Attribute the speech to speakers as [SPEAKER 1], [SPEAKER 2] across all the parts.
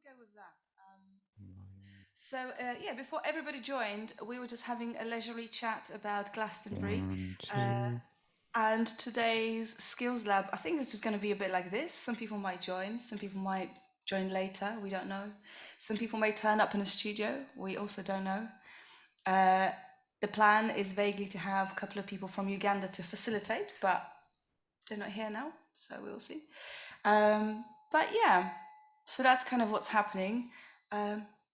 [SPEAKER 1] go with that. Yeah, before everybody joined, we were just having a leisurely chat about Glastonbury.
[SPEAKER 2] One,
[SPEAKER 1] Uh,
[SPEAKER 2] two.
[SPEAKER 1] and today's skills lab, I think it's just going to be a bit like this. Some people might join, some people might join later. We don't know. Some people may turn up in a studio. We also don't know. Uh, the plan is vaguely to have a couple of people from Uganda to facilitate, but they're not here now, so we'll see. But yeah, so that's kind of what's happening.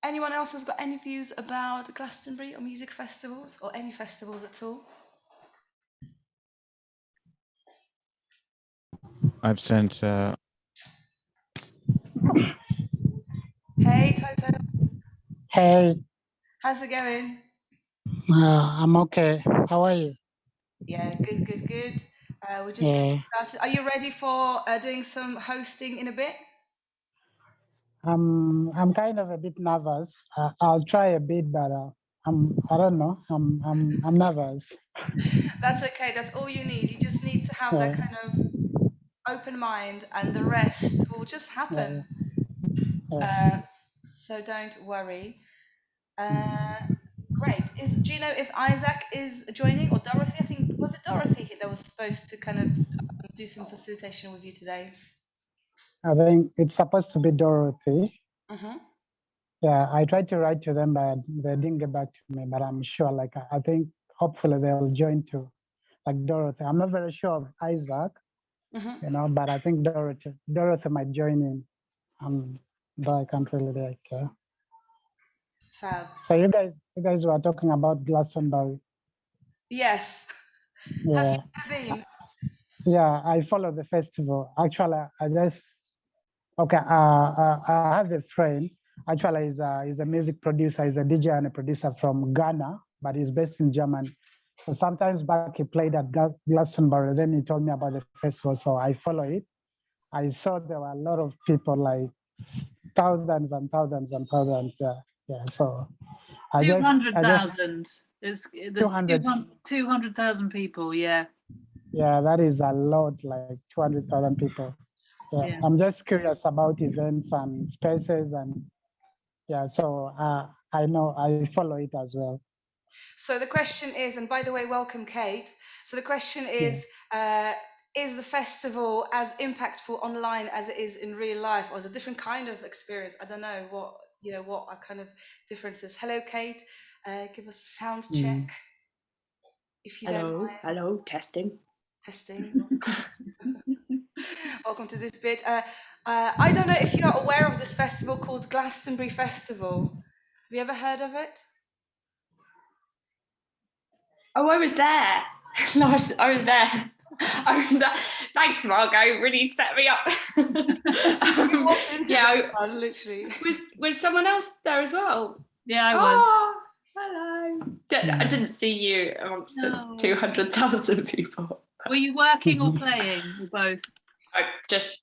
[SPEAKER 1] Anyone else has got any views about Glastonbury or music festivals or any festivals at all?
[SPEAKER 2] I've sent.
[SPEAKER 1] Hey, Toto,
[SPEAKER 3] Hey,
[SPEAKER 1] how's it going?
[SPEAKER 3] I'm okay. How are you?
[SPEAKER 1] Yeah, good, good, good. We're just getting
[SPEAKER 3] Yeah,
[SPEAKER 1] started. Are you ready for doing some hosting in a bit?
[SPEAKER 3] I'm kind of a bit nervous. I'll try a bit, but I don't know. I'm nervous.
[SPEAKER 1] That's okay. That's all you need. You just need to have that
[SPEAKER 3] Yeah,
[SPEAKER 1] kind of open mind, and the rest will just
[SPEAKER 3] yeah,
[SPEAKER 1] happen.
[SPEAKER 3] yeah.
[SPEAKER 1] So don't worry. Great. Do you know if Isaac is joining or Dorothy? I think was it Dorothy that was supposed to kind of do some facilitation with you today?
[SPEAKER 3] I think it's supposed to be Dorothy.
[SPEAKER 1] Mm-hmm.
[SPEAKER 3] Yeah, I tried to write to them, but they didn't get back to me. But I'm sure, like, I think hopefully they'll join too, like Dorothy. I'm not very sure of Isaac,
[SPEAKER 1] Mm-hmm.
[SPEAKER 3] but I think Dorothy might join in. Though I can't really care.
[SPEAKER 1] Fab.
[SPEAKER 3] So you guys were talking about Glastonbury.
[SPEAKER 1] Yes. Have you
[SPEAKER 3] Yeah,
[SPEAKER 1] ever been?
[SPEAKER 3] yeah. I follow the festival. Actually, I just okay. I have a friend. Actually, he's a music producer. He's a DJ and a producer from Ghana, but he's based in Germany. So sometimes back he played at Glastonbury. Then he told me about the festival, so I follow it. I saw there were a lot of people, like thousands and thousands and thousands. Yeah, yeah. So I just
[SPEAKER 4] 200,000. There's
[SPEAKER 3] 200.
[SPEAKER 4] 200,000 people. Yeah.
[SPEAKER 3] Yeah, that is a lot, like 200,000 people. Yeah,
[SPEAKER 4] Yeah.
[SPEAKER 3] I'm just curious about events and spaces, and yeah, so I know I follow it as well.
[SPEAKER 1] So the question is, and by the way, welcome, Kate. So the question is the festival as impactful online as it is in real life, or is it a different kind of experience? I don't know what are kind of differences. Hello, Kate. Give us a sound check
[SPEAKER 3] Mm.
[SPEAKER 1] if you don't mind.
[SPEAKER 5] Hello, testing.
[SPEAKER 1] Testing. Welcome to this bit. I don't know if you're aware of this festival called Glastonbury Festival. Have you ever heard of it?
[SPEAKER 5] Oh, I was there. No, I was there. I was there. Thanks, Margot. Really set me up.
[SPEAKER 1] You walked into
[SPEAKER 5] yeah,
[SPEAKER 1] literally.
[SPEAKER 5] Was someone else there as well?
[SPEAKER 4] Yeah, I was.
[SPEAKER 5] Oh, hello. I didn't see you amongst the 200,000 people.
[SPEAKER 4] Were you working or playing, or both?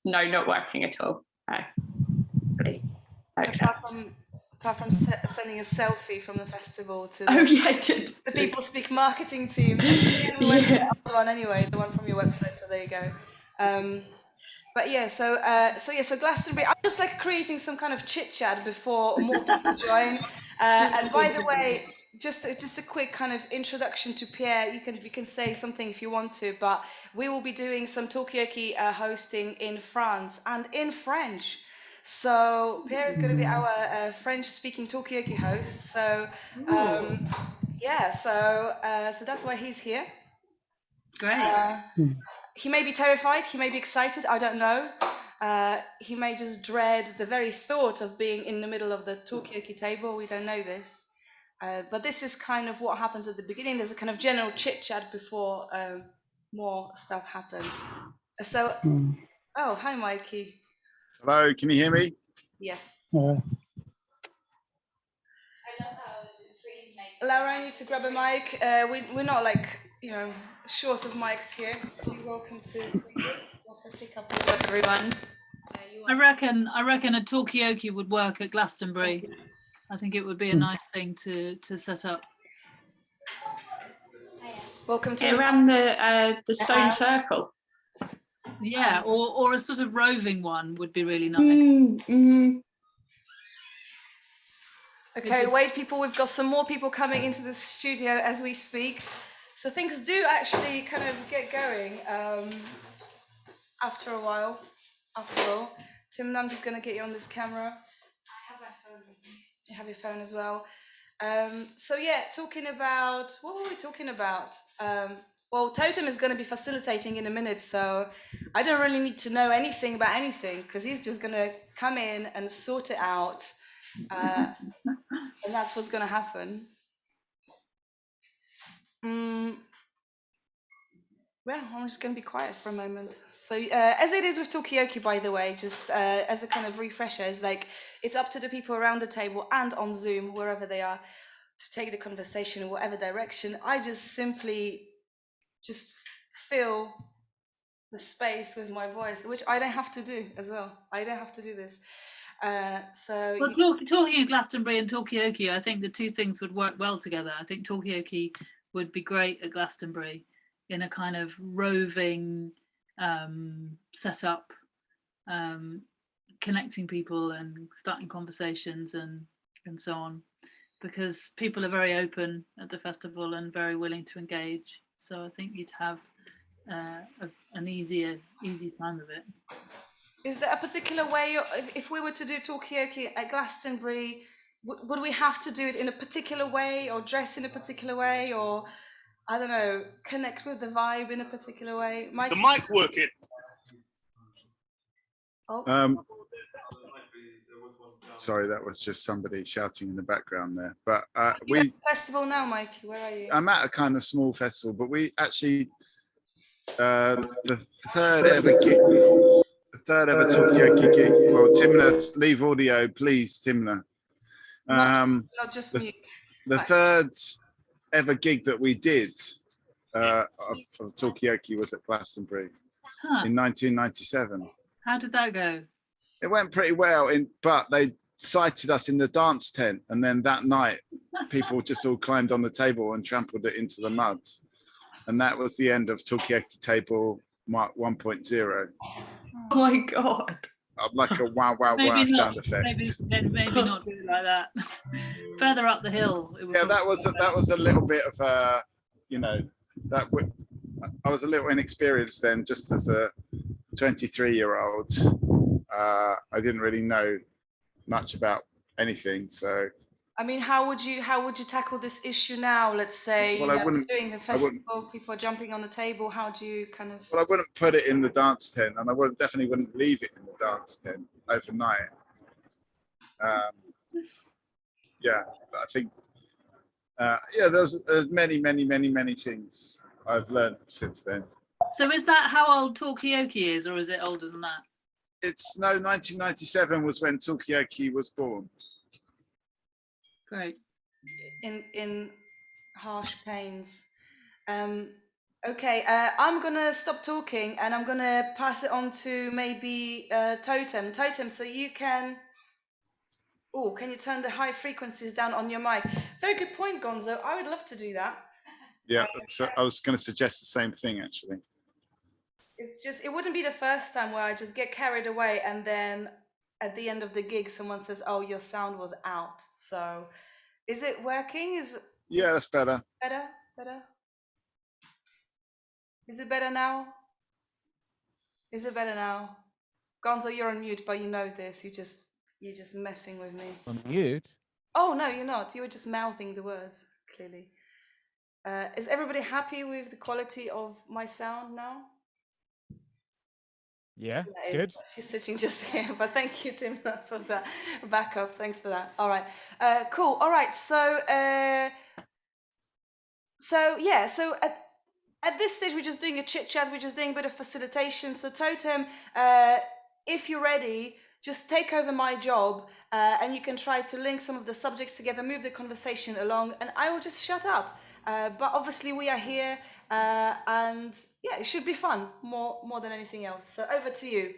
[SPEAKER 5] Not working at all. No. Really.
[SPEAKER 1] Apart from sending a selfie from the festival to
[SPEAKER 5] I did.
[SPEAKER 1] The People Speak marketing team. And we went to the other one anyway, the one from your website, so there you go. But yeah, so Glastonbury, I'm just like creating some kind of chit chat before more people join. And by the way, just a quick kind of introduction to Pierre. You can say something if you want to, but we will be doing some Talkaoke hosting in France and in French. So Pierre is going to be our French-speaking Talkaoke host. So so that's why he's here.
[SPEAKER 4] Great.
[SPEAKER 1] He may be terrified, he may be excited, I don't know. He may just dread the very thought of being in the middle of the Talkaoke table. We don't know this. But this is kind of what happens at the beginning. There's a kind of general chit-chat before more stuff happens. Oh, hi, Mikey.
[SPEAKER 6] Hello, can you hear me?
[SPEAKER 1] Yes.
[SPEAKER 3] Yeah.
[SPEAKER 1] Laura, I need to grab a mic. We're not like, short of mics here. So you're welcome to also pick up everyone.
[SPEAKER 4] I reckon a Talkaoke would work at Glastonbury. I think it would be a nice thing to set up.
[SPEAKER 1] Welcome to
[SPEAKER 5] around the stone circle.
[SPEAKER 4] Yeah, or a sort of roving one would be really nice.
[SPEAKER 1] Okay, wait, people, we've got some more people coming into the studio as we speak. So things do actually kind of get going after a while, after all. Tim, I'm just going to get you on this camera. I have my phone with me. You have your phone as well. So yeah, talking about, what were we talking about? Well, Totem is going to be facilitating in a minute, so I don't really need to know anything about anything, because he's just going to come in and sort it out. And that's what's going to happen. Well, I'm just going to be quiet for a moment. So, as it is with Talkaoke, by the way, just as a kind of refresher, is like it's up to the people around the table and on Zoom, wherever they are, to take the conversation in whatever direction. I just simply just fill the space with my voice, which I don't have to do as well. I don't have to do this.
[SPEAKER 4] Well, talking of Glastonbury and Talkaoke, I think the two things would work well together. I think Talkaoke would be great at Glastonbury in a kind of roving setup, connecting people and starting conversations and so on, because people are very open at the festival and very willing to engage. So I think you'd have an easy time of it.
[SPEAKER 1] Is there a particular way, if we were to do Talkaoke at Glastonbury, would we have to do it in a particular way, or dress in a particular way, or I don't know, connect with the vibe in a particular way?
[SPEAKER 2] Is the mic working?
[SPEAKER 1] Oh.
[SPEAKER 6] Sorry, that was just somebody shouting in the background there. But
[SPEAKER 1] You're at the festival now, Mikey. Where are you?
[SPEAKER 6] I'm at a kind of small festival, but we actually the third ever Talkaoke gig. Well, Timna, leave audio, please, Timna.
[SPEAKER 1] Not just me.
[SPEAKER 6] The third ever gig that we did of Talkaoke was at Glastonbury in 1997.
[SPEAKER 4] How did that go?
[SPEAKER 6] It went pretty well, but they sighted us in the dance tent, and then that night people just all climbed on the table and trampled it into the mud, and that was the end of Talkaoke Table Mark 1.0.
[SPEAKER 5] Oh my god!
[SPEAKER 6] Like a wow wow wow sound effect.
[SPEAKER 4] Maybe not do it like that. Further up the hill.
[SPEAKER 6] Yeah, that was a little bit of you know, I was a little inexperienced then, just as a 23-year-old. I didn't really know much about anything, so.
[SPEAKER 1] I mean, how would you tackle this issue now? Let's say doing a festival, people are jumping on the table. How do you kind of?
[SPEAKER 6] Well, I wouldn't put it in the dance tent, and I definitely wouldn't leave it in the dance tent overnight. Yeah, I think. Yeah, there's many things I've learned since then.
[SPEAKER 4] So is that how old Talkaoke is, or is it older than that?
[SPEAKER 6] It's 1997 was when Talkaoke was born.
[SPEAKER 4] Great.
[SPEAKER 1] In harsh pains. Okay, I'm gonna stop talking and I'm gonna pass it on to maybe Totem. Totem, so you can. Oh, can you turn the high frequencies down on your mic? Very good point, Gonzo. I would love to do that.
[SPEAKER 6] Yeah, so I was going to suggest the same thing actually.
[SPEAKER 1] It's just, it wouldn't be the first time where I just get carried away and then at the end of the gig someone says, oh, your sound was out. So is it working?
[SPEAKER 6] Yeah, that's better.
[SPEAKER 1] Better? Is it better now? Is it better now? Gonzo, you're on mute, but you know this. You're just messing with me.
[SPEAKER 7] On mute?
[SPEAKER 1] Oh, no, you're not. You were just mouthing the words, clearly. Is everybody happy with the quality of my sound now?
[SPEAKER 7] Yeah, it's good.
[SPEAKER 1] She's sitting just here, but thank you, Tim, for that backup. Thanks for that. All right, cool. All right, so at this stage, we're just doing a chit chat. We're just doing a bit of facilitation. So Totem, if you're ready, just take over my job, and you can try to link some of the subjects together, move the conversation along, and I will just shut up. But obviously, we are here. And yeah, it should be fun more than anything else. So over to you.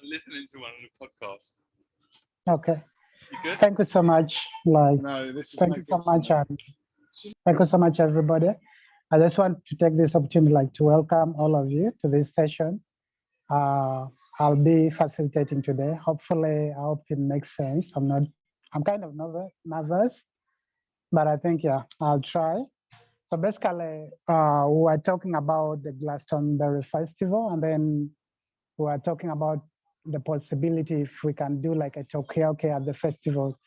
[SPEAKER 2] I'm listening to one on the podcast.
[SPEAKER 3] Okay.
[SPEAKER 2] You good?
[SPEAKER 3] Thank you so much. Like,
[SPEAKER 6] no, this is
[SPEAKER 3] thank you so much. Thank you so much, everybody. I just want to take this opportunity, to welcome all of you to this session. I'll be facilitating today. Hopefully, I hope it makes sense. I'm not I'm kind of nervous, but I think, yeah, I'll try. So basically, we were talking about the Glastonbury Festival, and then we were talking about the possibility if we can do like a Talkaoke at the festival.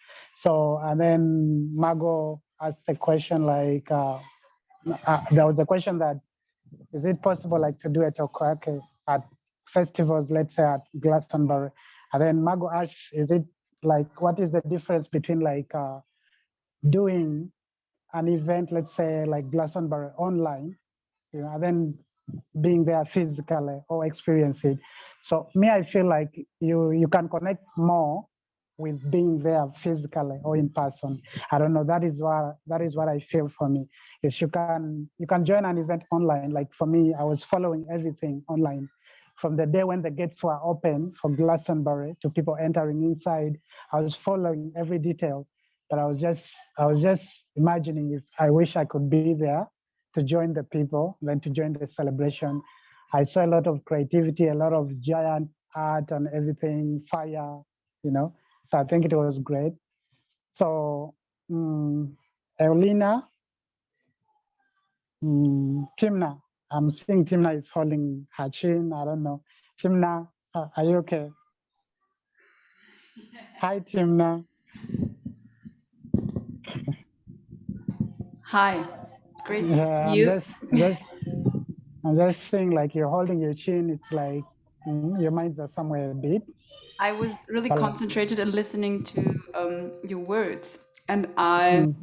[SPEAKER 3] So, and then Margot asked a question like, there was a question that, is it possible like to do a Talkaoke at festivals, let's say at Glastonbury? And then Margot asks, is it like, what is the difference between like doing an event, let's say like Glastonbury online, and then being there physically or experience it. So me, I feel like you can connect more with being there physically or in person. I don't know. That is what I feel for me. Is you can join an event online. Like for me, I was following everything online from the day when the gates were open for Glastonbury to people entering inside. I was following every detail, but I was just imagining if I wish I could be there to join the people, then to join the celebration. I saw a lot of creativity, a lot of giant art and everything, fire, you know. So I think it was great. So, Eulina, Timna, I'm seeing Timna is holding her chin. I don't know. Timna, are you okay? Hi, Timna.
[SPEAKER 1] Hi, great to see
[SPEAKER 3] Yeah,
[SPEAKER 1] you.
[SPEAKER 3] I'm just seeing like you're holding your chin. It's like your minds are somewhere a bit.
[SPEAKER 1] I was really
[SPEAKER 3] Well,
[SPEAKER 1] concentrated on listening to your words, and I'm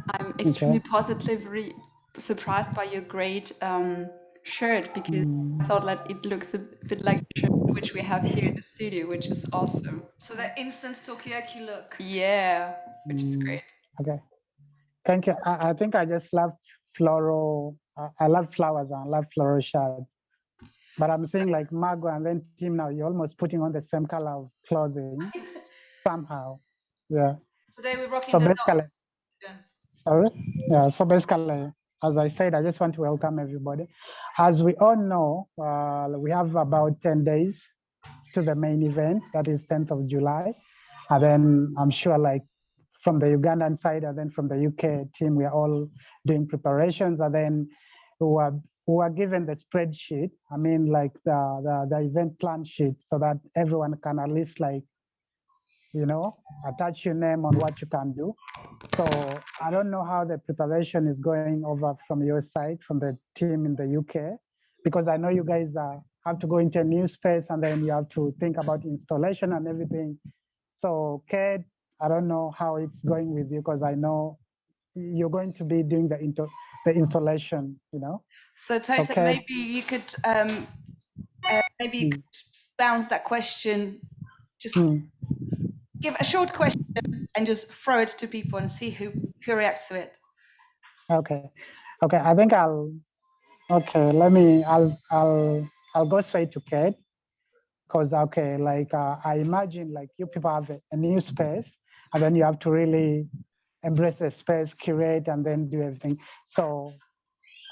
[SPEAKER 3] mm,
[SPEAKER 1] extremely
[SPEAKER 3] okay.
[SPEAKER 1] positively surprised by your great shirt because I thought that it looks a bit like the shirt which we have here in the studio, which is awesome.
[SPEAKER 7] So the instant Talkaoke look.
[SPEAKER 1] Yeah, which is great.
[SPEAKER 3] Okay. Thank you. I think I just love floral. I love flowers and I love floral shirts. But I'm seeing like Margot and then Tim now, you're almost putting on the same color of clothing somehow. Yeah.
[SPEAKER 7] Today we're rocking
[SPEAKER 3] So
[SPEAKER 7] the
[SPEAKER 3] basically,
[SPEAKER 7] yeah.
[SPEAKER 3] sorry. Yeah. So basically, as I said, I just want to welcome everybody. As we all know, we have about 10 days to the main event, that is 10th of July. And then I'm sure like from the Ugandan side and then from the UK team, we are all doing preparations. And then we are given the spreadsheet. I mean, like the event plan sheet, so that everyone can at least like, attach your name on what you can do. So I don't know how the preparation is going over from your side, from the team in the UK, because I know you guys have to go into a new space and then you have to think about installation and everything. So Kate, I don't know how it's going with you because I know you're going to be doing the installation,
[SPEAKER 1] So Tota,
[SPEAKER 3] Kate,
[SPEAKER 1] maybe you could bounce that question, just give a short question and just throw it to people and see who reacts to it.
[SPEAKER 3] okay. I think I'll go straight to Kate. Because like I imagine like you people have a new space and then you have to really embrace the space, curate, and then do everything. So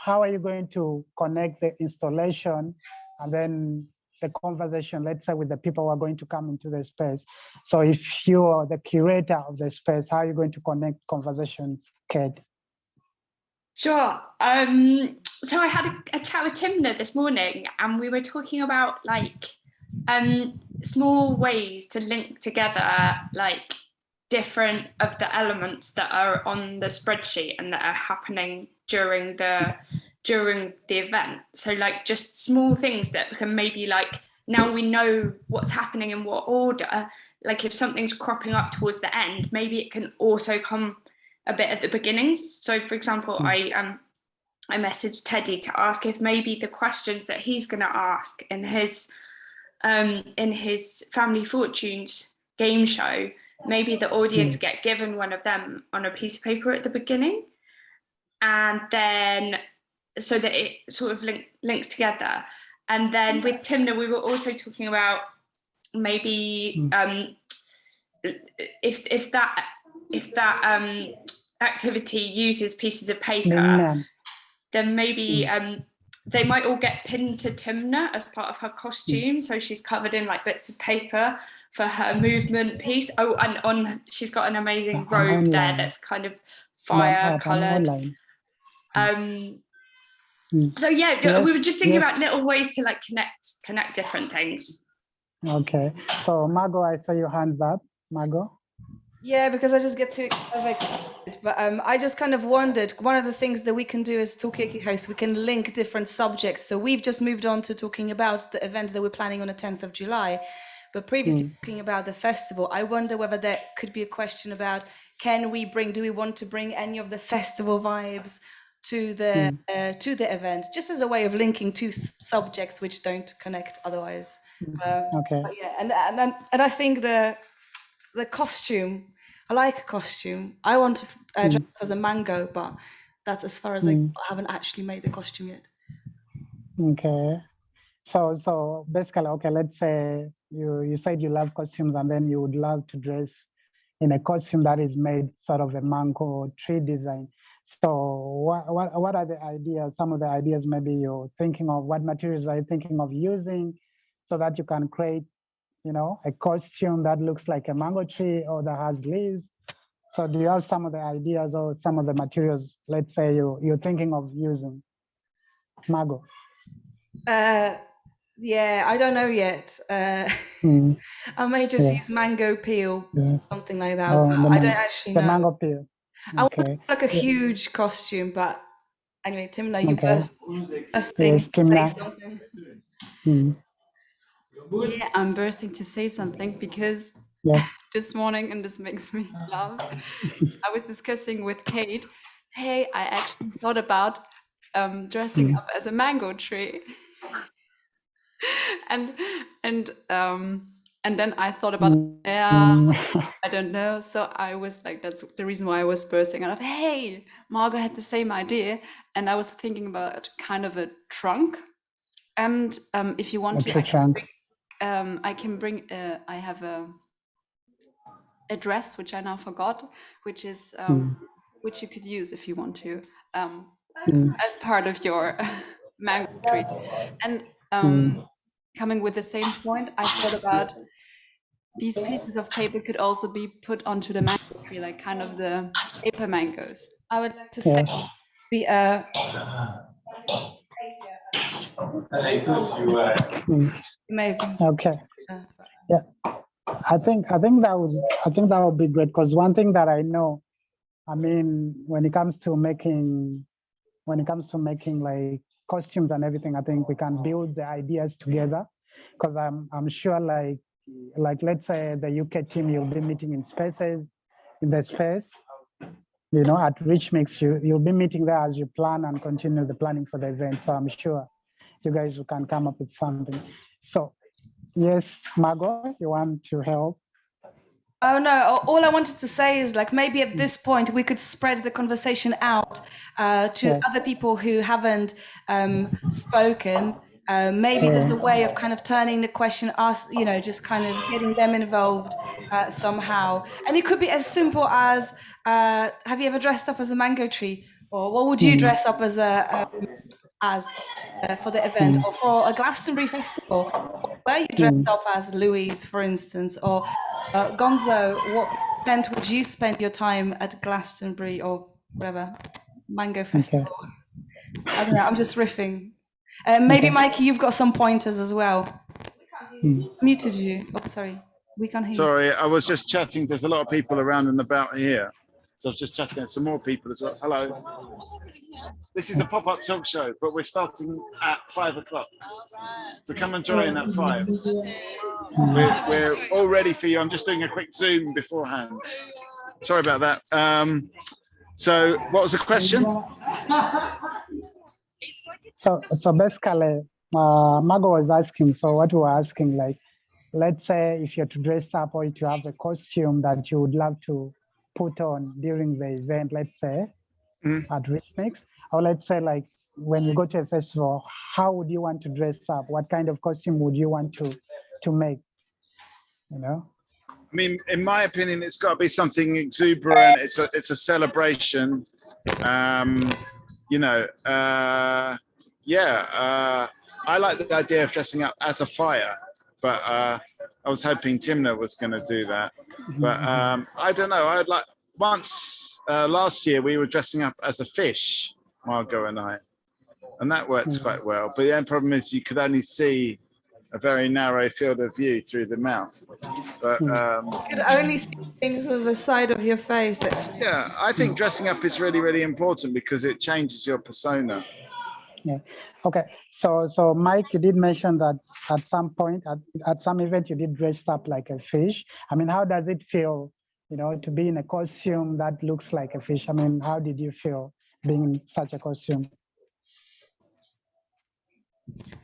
[SPEAKER 3] how are you going to connect the installation and then the conversation, let's say with the people who are going to come into the space? So if you are the curator of the space, how are you going to connect conversations, Kate?
[SPEAKER 5] Sure. So I had a chat with Timna this morning, and we were talking about like small ways to link together like different of the elements that are on the spreadsheet and that are happening during the event. So like just small things that can maybe like, now we know what's happening in what order. Like if something's cropping up towards the end, maybe it can also come a bit at the beginning. So for example, I messaged Teddy to ask if maybe the questions that he's going to ask in his Family Fortunes game show, maybe the audience get given one of them on a piece of paper at the beginning, and then so that it sort of links together. And then with Timna, we were also talking about maybe if that activity uses pieces of paper, then maybe they might all get pinned to Timna as part of her costume. So she's covered in like bits of paper, for her movement piece. Oh, and she's got an amazing
[SPEAKER 3] I'm
[SPEAKER 5] robe there
[SPEAKER 3] online.
[SPEAKER 5] that's kind of
[SPEAKER 3] I'm
[SPEAKER 5] fire
[SPEAKER 3] I'm
[SPEAKER 5] coloured.
[SPEAKER 3] online.
[SPEAKER 5] So yeah,
[SPEAKER 3] Yes,
[SPEAKER 5] we were just thinking
[SPEAKER 3] yes.
[SPEAKER 5] about little ways to like connect different things.
[SPEAKER 3] Okay. So Margot, I saw your hands up. Margot.
[SPEAKER 1] Yeah, because I just get too kind of excited. But I just kind of wondered, one of the things that we can do as Talkaoke hosts, we can link different subjects. So we've just moved on to talking about the event that we're planning on the 10th of July. But previously talking about the festival, I wonder whether there could be a question about, do we want to bring any of the festival vibes to the event, just as a way of linking two subjects which don't connect otherwise.
[SPEAKER 3] Okay.
[SPEAKER 1] But yeah, and I think the costume, I like a costume. I want to dress up as a mango, but that's as far as I haven't actually made the costume yet.
[SPEAKER 3] Okay. So basically, okay, let's say you said you love costumes and then you would love to dress in a costume that is made sort of a mango tree design. So what are the ideas, some of the ideas maybe you're thinking of? What materials are you thinking of using so that you can create, you know, a costume that looks like a mango tree or that has leaves? So do you have some of the ideas or some of the materials, let's say you're thinking of using? Margot.
[SPEAKER 1] Yeah, I don't know yet. I may just use mango peel, something like that.
[SPEAKER 3] Oh,
[SPEAKER 1] But I don't actually
[SPEAKER 3] the
[SPEAKER 1] know.
[SPEAKER 3] mango peel.
[SPEAKER 1] I want
[SPEAKER 3] Okay.
[SPEAKER 1] like a huge costume, but anyway, Timna, you
[SPEAKER 3] Okay.
[SPEAKER 1] bursting
[SPEAKER 3] Yes,
[SPEAKER 1] to say
[SPEAKER 3] Timna.
[SPEAKER 1] something.
[SPEAKER 8] Yeah, I'm bursting to say something because
[SPEAKER 3] Yeah.
[SPEAKER 8] this morning, and this makes me laugh, I was discussing with Kate, hey, I actually thought about dressing up as a mango tree. and then I thought about, I don't know. So I was like, that's the reason why I was bursting. And hey, Margot had the same idea. And I was thinking about kind of a trunk. And if you want to, I can bring, I have a dress, which I now forgot, which is, which you could use if you want to, as part of your mango tree. And coming with the same point, I thought about these pieces of paper could also be put onto the mango tree, like kind of the paper mangoes.
[SPEAKER 1] I would like to say be may have been
[SPEAKER 3] Okay. Yeah. I think that would be great, because one thing that I know, I mean, when it comes to making like costumes and everything, I think we can build the ideas together, because I'm sure like let's say the UK team, you'll be meeting in the space, you know, at Rich Mix, you'll be meeting there as you plan and continue the planning for the event. So I'm sure you guys can come up with something. So yes, Margot, you want to help?
[SPEAKER 1] Oh no, all I wanted to say is like maybe at this point we could spread the conversation out to other people who haven't spoken. Maybe there's a way of kind of turning the question, you know, just kind of getting them involved somehow. And it could be as simple as, have you ever dressed up as a mango tree? Or what would you dress up as for the event, or for a Glastonbury festival? Were you dressed up as Louise, for instance? Or Gonzo, what event would you spend your time at Glastonbury or whatever, Mango Festival? I don't know, I'm just riffing. Maybe Mikey, you've got some pointers as well. Muted you. Oh, sorry. We can't hear you.
[SPEAKER 6] Sorry, I was just chatting. There's a lot of people around and about here. So I was just chatting to some more people as well. Hello. This is a pop-up talk show, but we're starting at 5 o'clock. So come and join at 5. We're all ready for you. I'm just doing a quick Zoom beforehand. Sorry about that. So what was the question?
[SPEAKER 3] So basically, Margot was asking, so what we were asking, like, let's say if you're to dress up or to have a costume that you would love to put on during the event, let's say at Rich Mix, or let's say like when you go to a festival, how would you want to dress up? What kind of costume would you want to make? You know?
[SPEAKER 6] I mean, in my opinion, it's got to be something exuberant. It's a celebration. You know, I like the idea of dressing up as a fire, but I was hoping Timna was going to do that, but I don't know. I'd like last year we were dressing up as a fish, Margot and I, and that worked quite well. But the only problem is you could only see a very narrow field of view through the mouth. But
[SPEAKER 1] You could only see things with the side of your face, actually.
[SPEAKER 6] yeah, I think dressing up is really, really important because it changes your persona.
[SPEAKER 3] Yeah. Okay. So Mike, you did mention that at some point, at some event, you did dress up like a fish. I mean, how does it feel, to be in a costume that looks like a fish? I mean, how did you feel being in such a costume?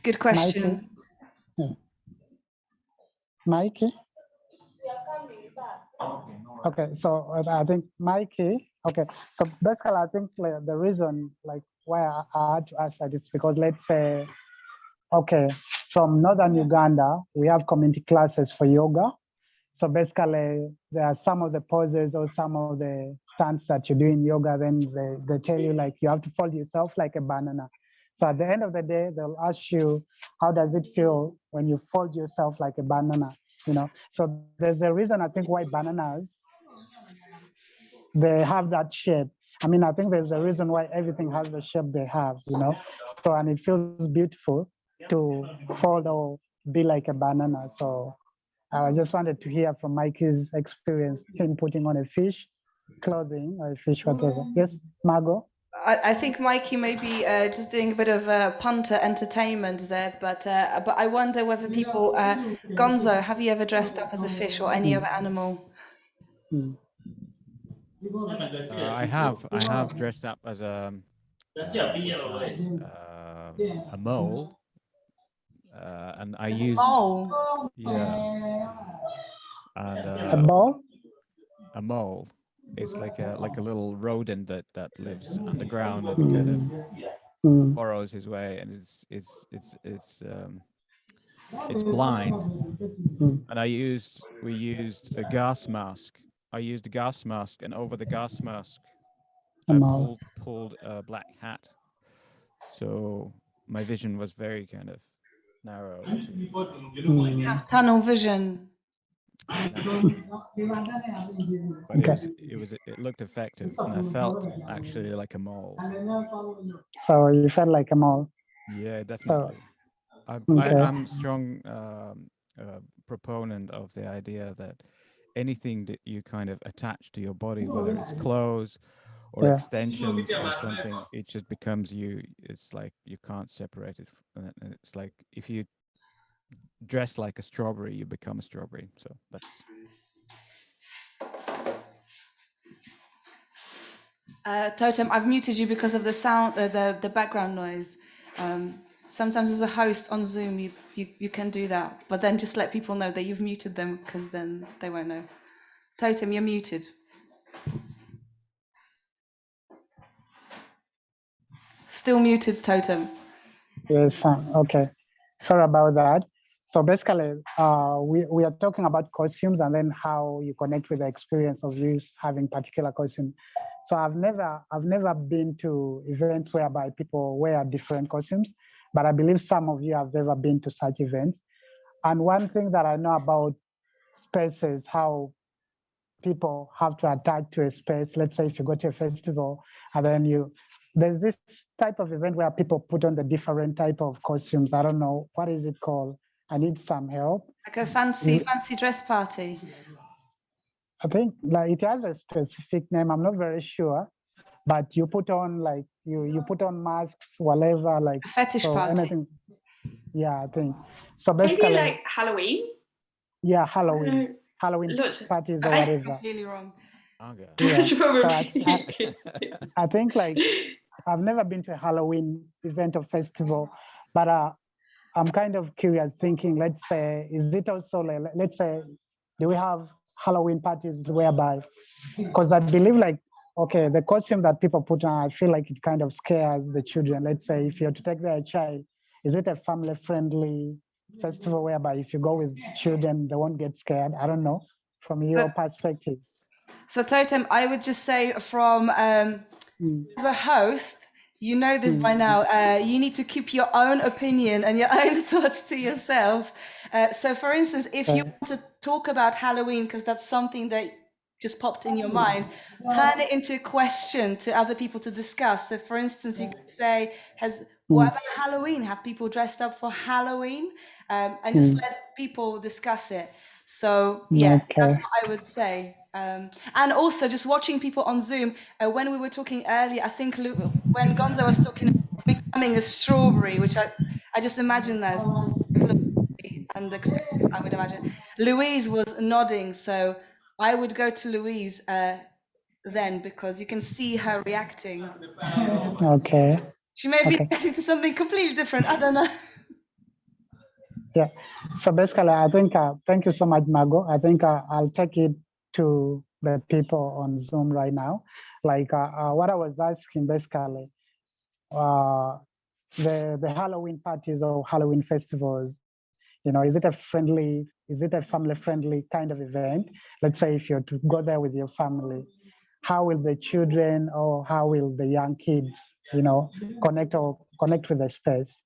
[SPEAKER 1] Good question.
[SPEAKER 3] Mikey? Yeah. Mikey? Okay, so I think Mikey. Okay, so basically, I think the reason why I had to ask that is because let's say, okay, from northern Uganda, we have community classes for yoga. So basically, there are some of the poses or some of the stunts that you do in yoga. Then they tell you you have to fold yourself like a banana. So at the end of the day, they'll ask you, how does it feel when you fold yourself like a banana? So there's a reason I think why bananas, they have that shape. I mean, I think there's a reason why everything has the shape they have, So, and it feels beautiful to fold or be like a banana. So I just wanted to hear from Mikey's experience in putting on a fish clothing or a fish whatever. Yes, Margot?
[SPEAKER 1] I think Mikey may be just doing a bit of punter entertainment there, but I wonder whether people. Gonzo, have you ever dressed up as a fish or any other animal?
[SPEAKER 9] I have dressed up as a mole, and I used
[SPEAKER 1] Mole.
[SPEAKER 9] and
[SPEAKER 3] A ball?
[SPEAKER 9] a mole. It's like a little rodent that lives underground and kind of burrows his way, and it's blind. And we used a gas mask. I used a gas mask, and over the gas mask, I pulled a black hat. So my vision was very kind of narrow.
[SPEAKER 1] Have tunnel vision.
[SPEAKER 9] But it looked effective, and I felt actually like a mole.
[SPEAKER 3] So you felt like a mole?
[SPEAKER 9] Yeah, definitely. I'm a strong proponent of the idea that anything that you kind of attach to your body, whether it's clothes or extensions or something, it just becomes you. It's like you can't separate it. And it's like if you dress like a strawberry, you become a strawberry. So that's.
[SPEAKER 1] Totem, I've muted you because of the sound, the background noise. Sometimes as a host on Zoom, you can do that, but then just let people know that you've muted them because then they won't know. Totem, you're muted. Still muted, Totem.
[SPEAKER 3] Yes, okay. Sorry about that. So basically, we are talking about costumes and then how you connect with the experience of you having particular costume. So I've never been to events whereby people wear different costumes, but I believe some of you have ever been to such events. And one thing that I know about spaces, how people have to attach to a space. Let's say if you go to a festival and then there's this type of event where people put on the different type of costumes. I don't know, what is it called? I need some help.
[SPEAKER 1] Like a fancy dress party.
[SPEAKER 3] I think it has a specific name. I'm not very sure, but you put on you put on masks, whatever,
[SPEAKER 1] a fetish party.
[SPEAKER 3] Anything. Yeah, I think so. Basically,
[SPEAKER 5] maybe like Halloween.
[SPEAKER 3] Yeah, Halloween parties or whatever.
[SPEAKER 1] Completely wrong.
[SPEAKER 3] Yeah. So I think I've never been to a Halloween event or festival, but I'm kind of curious, thinking, let's say, is it also let's say, do we have Halloween parties whereby, because I believe okay, the costume that people put on, I feel like it kind of scares the children. Let's say if you're to take their child, is it a family-friendly festival whereby if you go with children, they won't get scared? I don't know, from your perspective.
[SPEAKER 1] So Totem, I would just say from as a host, You know this by now. You need to keep your own opinion and your own thoughts to yourself. So, for instance, if you want to talk about Halloween, because that's something that just popped in your mind, turn it into a question to other people to discuss. So, for instance, you could say, what about Halloween? Have people dressed up for Halloween? And just let people discuss it. So, yeah, that's what I would say. And also just watching people on Zoom, when we were talking earlier, I think when Gonzo was talking about becoming a strawberry, which I just imagine that as and the experience, I would imagine. Louise was nodding, so I would go to Louise then, because you can see her reacting.
[SPEAKER 3] Okay.
[SPEAKER 1] She may be reacting to something completely different. I don't know.
[SPEAKER 3] Yeah. So basically, I think, thank you so much, Margot. I think I'll take it to the people on Zoom right now. Like what I was asking, basically, the Halloween parties or Halloween festivals, is it a family-friendly kind of event? Let's say if you're to go there with your family, how will the children or how will the young kids, connect with the space?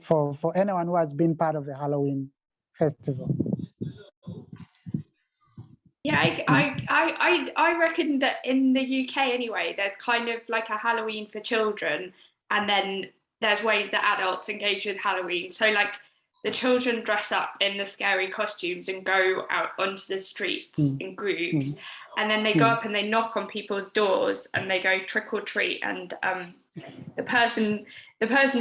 [SPEAKER 3] For anyone who has been part of the Halloween festival.
[SPEAKER 5] Yeah, I reckon that in the UK anyway, there's kind of like a Halloween for children, and then there's ways that adults engage with Halloween. So like the children dress up in the scary costumes and go out onto the streets in groups, and then they go up and they knock on people's doors and they go trick or treat, and the person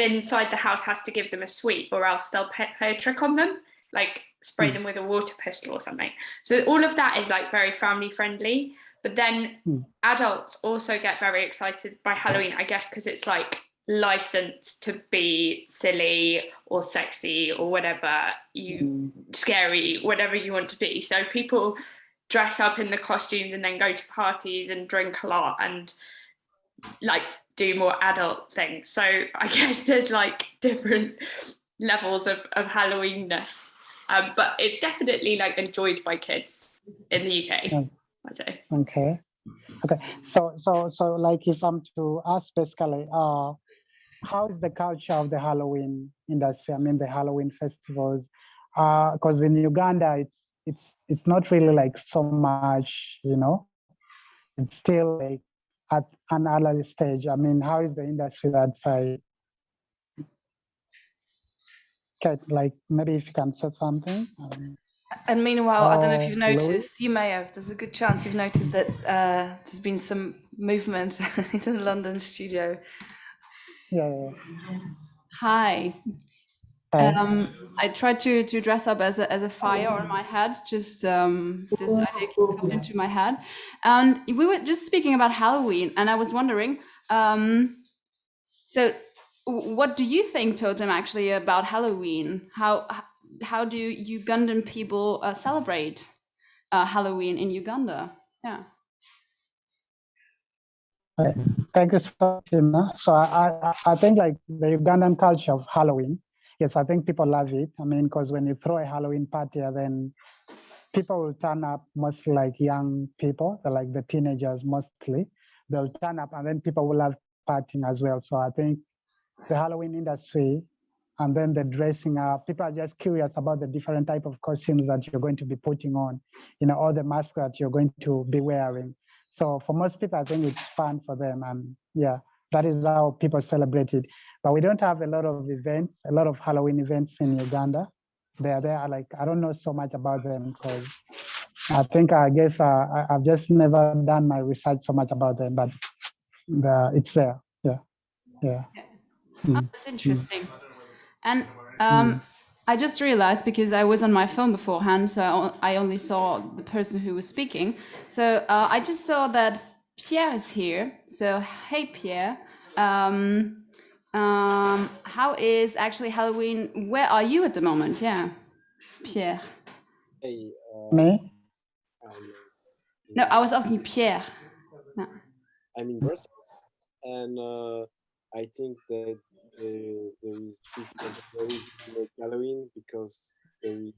[SPEAKER 5] inside the house has to give them a sweet, or else they'll play a trick on them, like spray them with a water pistol or something. So all of that is like very family friendly. But then adults also get very excited by Halloween, I guess, because it's like licensed to be silly or sexy or whatever scary, whatever you want to be. So people dress up in the costumes and then go to parties and drink a lot and like do more adult things. So I guess there's like different levels of Halloweenness, but it's definitely like enjoyed by kids in the UK. I'd say.
[SPEAKER 3] Okay. So like if I'm to ask basically, how is the culture of the Halloween industry? I mean, the Halloween festivals, because in Uganda, it's not really like so much, it's still like at an early stage. I mean, how is the industry that side? Okay, like maybe if you can say something.
[SPEAKER 1] And meanwhile, I don't know if you've
[SPEAKER 3] Louis?
[SPEAKER 1] noticed, you may have, there's a good chance you've noticed that there's been some movement into the London studio.
[SPEAKER 3] Yeah.
[SPEAKER 8] Hi. I tried to dress up as a fire on my head. Just this idea popped into my head, and we were just speaking about Halloween, and I was wondering. So, what do you think, Totem, actually about Halloween? How do Ugandan people celebrate Halloween in Uganda? Yeah.
[SPEAKER 3] Okay. Thank you so much, Tina. So I think like the Ugandan culture of Halloween, yes, I think people love it. I mean, because when you throw a Halloween party, then people will turn up, mostly like young people, they're like the teenagers mostly. They'll turn up and then people will love partying as well. So I think the Halloween industry and then the dressing up, people are just curious about the different type of costumes that you're going to be putting on, all the masks that you're going to be wearing. So for most people, I think it's fun for them. And yeah, that is how people celebrate it. But we don't have a lot of events, a lot of Halloween events in Uganda. They're there, like, I don't know so much about them because I guess I've just never done my research so much about them, but it's there. Yeah.
[SPEAKER 8] That's interesting. And I just realized, because I was on my phone beforehand, so I only saw the person who was speaking. So I just saw that Pierre is here. So hey, Pierre. How is actually Halloween? Where are you at the moment? Yeah, Pierre.
[SPEAKER 10] Hey,
[SPEAKER 3] Me?
[SPEAKER 8] No, I was asking Pierre. No.
[SPEAKER 10] I'm in Brussels, and I think that there is different ways to make Halloween because there is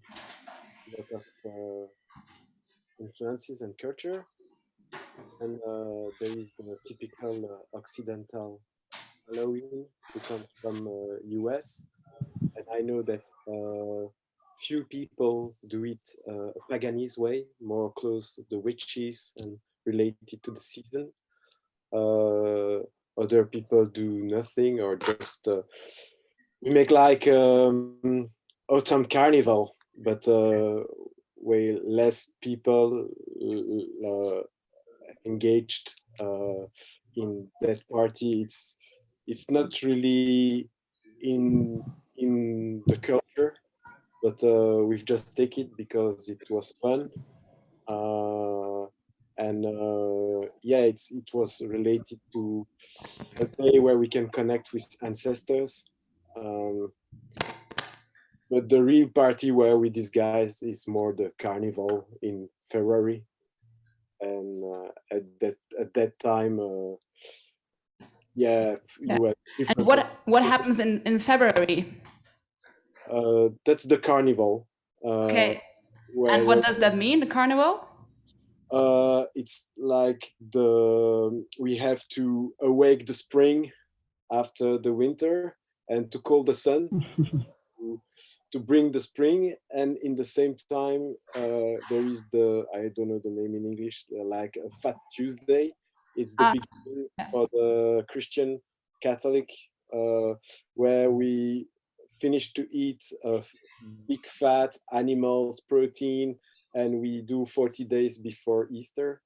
[SPEAKER 10] a lot of influences and culture, and there is the typical Occidental Halloween, who comes from US, and I know that few people do it a paganese way, more close to the witches and related to the season. Other people do nothing or just we make like autumn carnival, but way less people engaged in that party. It's not really in the culture, but we've just take it because it was fun. And yeah, it was related to a day where we can connect with ancestors. Um, but the real party where we disguise is more the carnival in February, and at that time, yeah,
[SPEAKER 8] Yeah.
[SPEAKER 10] you have
[SPEAKER 8] And
[SPEAKER 10] different.
[SPEAKER 8] what happens in February?
[SPEAKER 10] That's the carnival.
[SPEAKER 8] Okay. And
[SPEAKER 10] Where
[SPEAKER 8] what does that mean, the carnival?
[SPEAKER 10] it's like we have to awake the spring after the winter and to call the sun to, to bring the spring, and in the same time there is the, I don't know the name in English, like a Fat Tuesday. It's the
[SPEAKER 8] Ah,
[SPEAKER 10] beginning
[SPEAKER 8] yeah.
[SPEAKER 10] for the Christian Catholic, where we finish to eat big fat animals protein, and we do 40 days before Easter.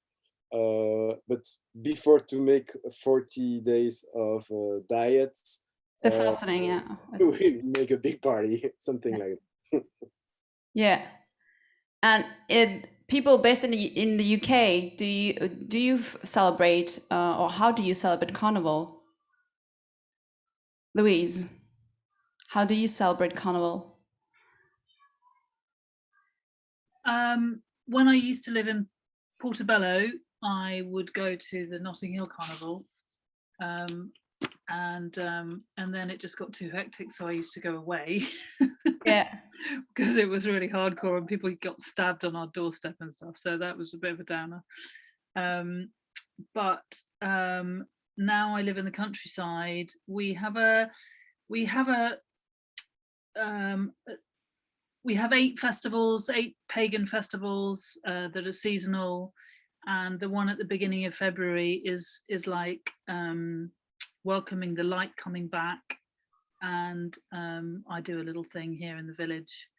[SPEAKER 10] But before to make 40 days of diets,
[SPEAKER 8] The fasting, yeah.
[SPEAKER 10] we make a big party, something
[SPEAKER 8] Yeah.
[SPEAKER 10] like that.
[SPEAKER 8] Yeah. And people based in the UK, do you celebrate or how do you celebrate Carnival? Louise, how do you celebrate Carnival?
[SPEAKER 4] When I used to live in Portobello, I would go to the Notting Hill Carnival, and then it just got too hectic, so I used to go away.
[SPEAKER 8] Yeah.
[SPEAKER 4] Because it was really hardcore and people got stabbed on our doorstep and stuff, so that was a bit of a downer. But now I live in the countryside. We have 8 festivals, 8 pagan festivals that are seasonal, and the one at the beginning of February is like welcoming the light coming back, and I do a little thing here in the village.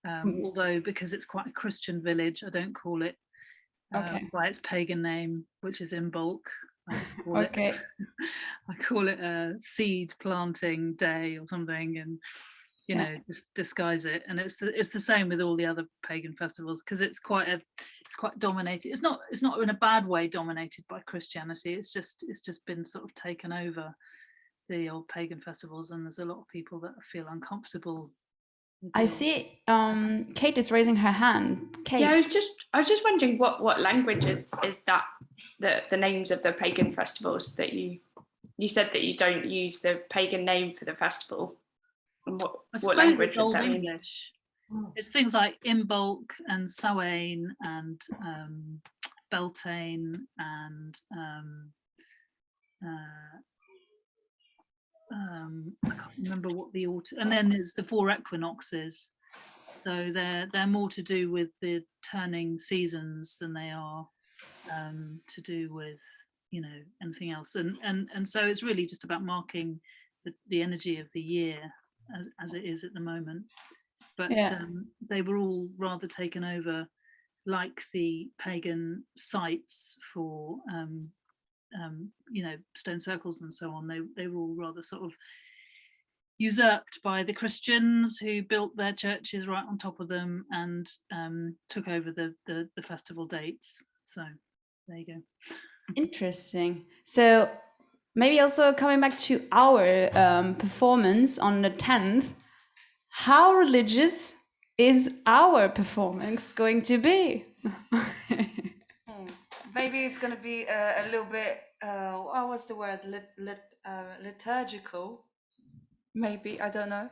[SPEAKER 4] Although because it's quite a Christian village, I don't call it by its pagan name, which is in bulk. I just call it I call it a seed planting day or something, and you know, just disguise it. And it's the same with all the other pagan festivals, because it's quite dominated. It's not in a bad way dominated by Christianity. It's just been sort of taken over, the old pagan festivals, and there's a lot of people that feel uncomfortable.
[SPEAKER 8] I see Kate is raising her hand. Kate.
[SPEAKER 5] Yeah, I was just wondering what language is that the names of the pagan festivals that you said that you don't use the pagan name for the festival. And what language
[SPEAKER 4] it's
[SPEAKER 5] would
[SPEAKER 4] Old
[SPEAKER 5] that mean?
[SPEAKER 4] English. It's things like Imbolc and Samhain and Beltane and I can't remember what the autumn, and then there's the 4 equinoxes. So they're more to do with the turning seasons than they are to do with, you know, anything else. And so it's really just about marking the energy of the year as it is at the moment. But they were all rather taken over, like the pagan sites for you know, stone circles and so on. They were all rather sort of usurped by the Christians, who built their churches right on top of them and took over the festival dates. So there you go.
[SPEAKER 8] Interesting. So maybe also coming back to our performance on the 10th, how religious is our performance going to be?
[SPEAKER 1] Maybe it's going to be a little bit, what's the word? Liturgical. Maybe, I don't know.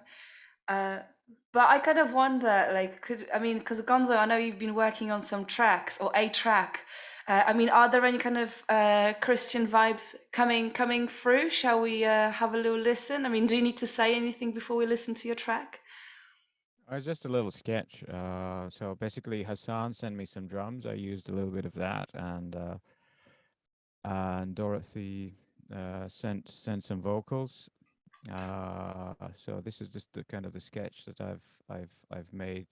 [SPEAKER 1] But I kind of wonder, like, because Gonzo, I know you've been working on some tracks or a track I mean, are there any kind of Christian vibes coming through? Shall we have a little listen? I mean, do you need to say anything before we listen to your track?
[SPEAKER 9] Just a little sketch. So basically, Hassan sent me some drums. I used a little bit of that, and Dorothy sent some vocals. So this is just the kind of the sketch that I've made,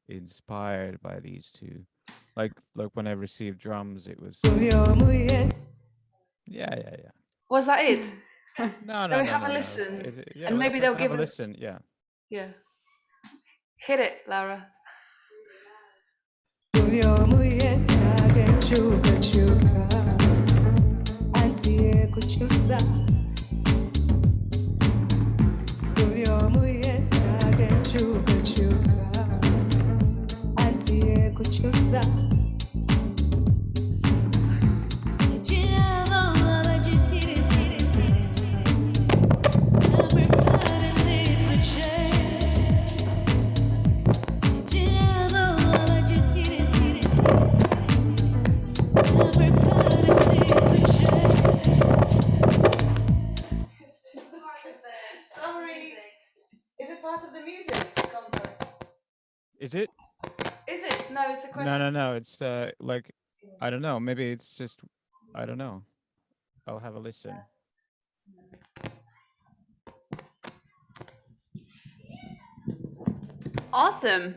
[SPEAKER 9] inspired by these two. Like when I received drums, it was yeah.
[SPEAKER 1] Was that it?
[SPEAKER 9] No,
[SPEAKER 1] Shall
[SPEAKER 9] no,
[SPEAKER 1] we
[SPEAKER 9] no,
[SPEAKER 1] have
[SPEAKER 9] no,
[SPEAKER 1] a
[SPEAKER 9] no.
[SPEAKER 1] listen?
[SPEAKER 9] Yeah,
[SPEAKER 1] And maybe
[SPEAKER 9] let's
[SPEAKER 1] they'll
[SPEAKER 9] have
[SPEAKER 1] give
[SPEAKER 9] a
[SPEAKER 1] us.
[SPEAKER 9] listen. Yeah.
[SPEAKER 1] Yeah. Hit it, Laura. Sorry. Is it part of the music?
[SPEAKER 9] Is it?
[SPEAKER 1] Is it? No, it's a question.
[SPEAKER 9] No. It's like I don't know. Maybe it's just I don't know. I'll have a listen.
[SPEAKER 8] Awesome.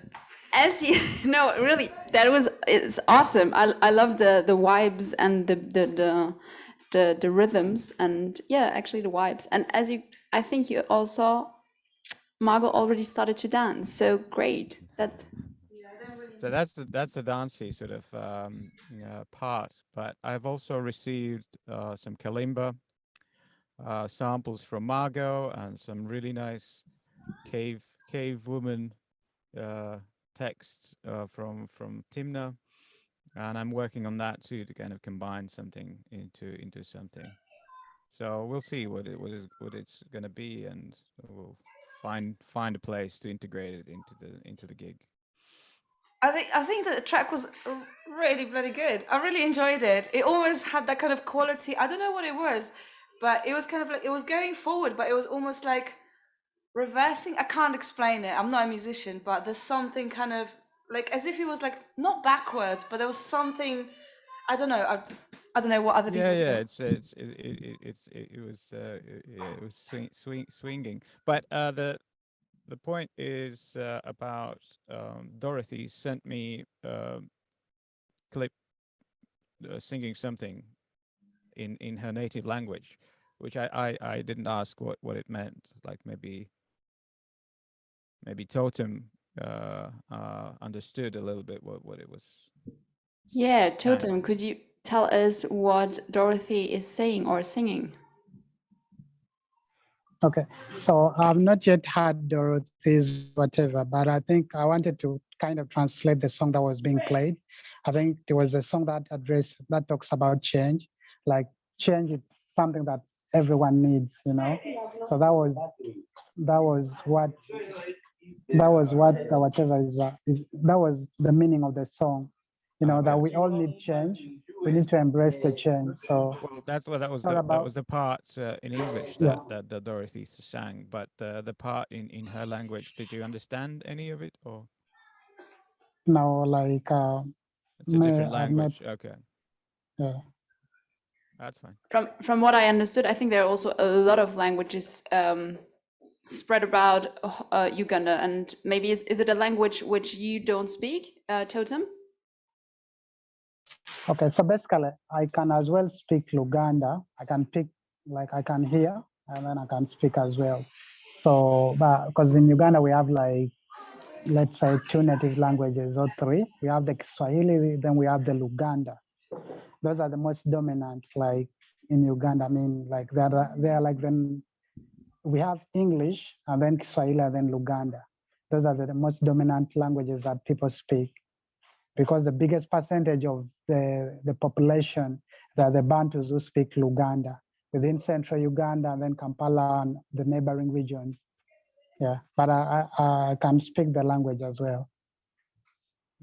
[SPEAKER 8] As you no, really, it's awesome. I love the vibes and the rhythms, and yeah, actually the vibes. And as you, I think you also, Margot already started to dance. So great. That
[SPEAKER 9] So that's the dancey sort of part. But I've also received some kalimba samples from Margot and some really nice cave woman texts from Timna, and I'm working on that too to kind of combine something into something. So we'll see what it's gonna be, and we'll find a place to integrate it into the gig.
[SPEAKER 1] I think the track was really bloody good. I really enjoyed it. It always had that kind of quality. I don't know what it was, but it was kind of like it was going forward, but it was almost like reversing. I can't explain it. I'm not a musician, but there's something kind of like as if it was like not backwards, but there was something. I don't know. I don't know what other people
[SPEAKER 9] Yeah.
[SPEAKER 1] feel.
[SPEAKER 9] It was swinging. But the point is about Dorothy sent me clip singing something in her native language, which I didn't ask what it meant. Like maybe Totem understood a little bit what it was.
[SPEAKER 8] yeah,
[SPEAKER 9] sang.
[SPEAKER 8] Totem. Could you tell us what Dorothy is saying or singing?
[SPEAKER 3] Okay, so I've not yet heard Dorothy's whatever, but I think I wanted to kind of translate the song that was being played. I think there was a song that talks about change, like change is something that everyone needs, you know. So that was what the whatever that was the meaning of the song, you know, that we all need change. We need to embrace the change. So
[SPEAKER 9] Well, that's what that was
[SPEAKER 3] not
[SPEAKER 9] that
[SPEAKER 3] about
[SPEAKER 9] was the part in English
[SPEAKER 3] yeah.
[SPEAKER 9] that Dorothy sang, but the part in her language, did you understand any of it, or
[SPEAKER 3] No, like
[SPEAKER 9] it's a different
[SPEAKER 3] I've not.
[SPEAKER 9] language? Okay,
[SPEAKER 3] Yeah.
[SPEAKER 9] that's fine.
[SPEAKER 8] From what I understood, I think there are also a lot of languages spread about Uganda, and maybe is it a language which you don't speak, Totem?
[SPEAKER 3] Okay, so basically, I can as well speak Luganda. I can pick, like, I can hear, and then I can speak as well. So, but because in Uganda we have like, let's say, two native languages or three. We have the Kiswahili, then we have the Luganda. Those are the most dominant, like in Uganda. I mean, like they are like then we have English and then Kiswahili and then Luganda. Those are the most dominant languages that people speak, because the biggest percentage of the population, are the Bantus who speak Luganda within central Uganda and then Kampala and the neighboring regions. Yeah, but I can speak the language as well.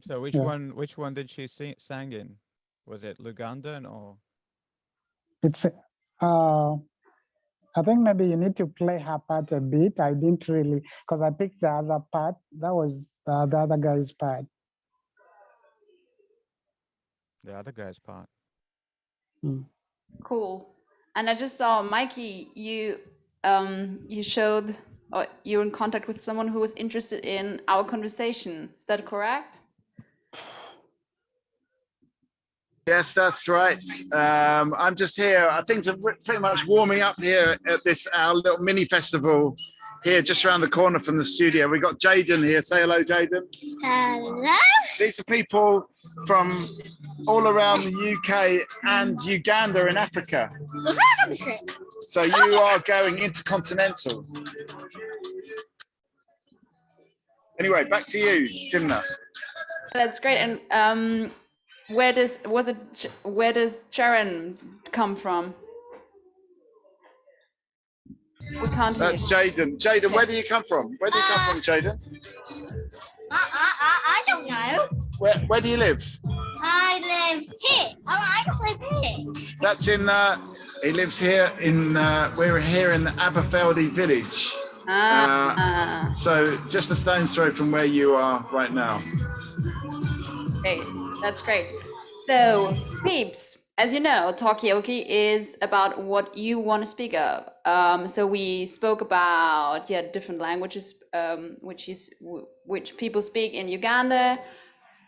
[SPEAKER 9] So which
[SPEAKER 3] Yeah.
[SPEAKER 9] one did she sang in? Was it Lugandan or?
[SPEAKER 3] It's I think maybe you need to play her part a bit. I didn't really, because I picked the other part. That was the other guy's part.
[SPEAKER 9] The other guy's part.
[SPEAKER 3] Mm.
[SPEAKER 8] Cool. And I just saw Mikey, you showed, or you're in contact with someone who was interested in our conversation. Is that correct?
[SPEAKER 6] Yes, that's right. I'm just here. Things are pretty much warming up here at this our little mini festival here, just around the corner from the studio. We got Jaden here. Say hello, Jaden.
[SPEAKER 11] Hello.
[SPEAKER 6] These are people from all around the UK and Uganda in Africa. So you are going intercontinental. Anyway, back to you, Jimna.
[SPEAKER 8] That's great. And where does Sharon come from? We can't hear.
[SPEAKER 6] That's Jaden. Jaden, where do you come from? Where do you come from, Jaden?
[SPEAKER 11] I don't know.
[SPEAKER 6] Where do you live?
[SPEAKER 11] I live here. Oh, I just live here.
[SPEAKER 6] That's in. He lives here in. We're here in Aberfeldy village. So just a stone's throw from where you are right now.
[SPEAKER 8] Great, that's great. So, peeps, as you know, Talkaoke is about what you want to speak of. So we spoke about different languages, which people speak in Uganda.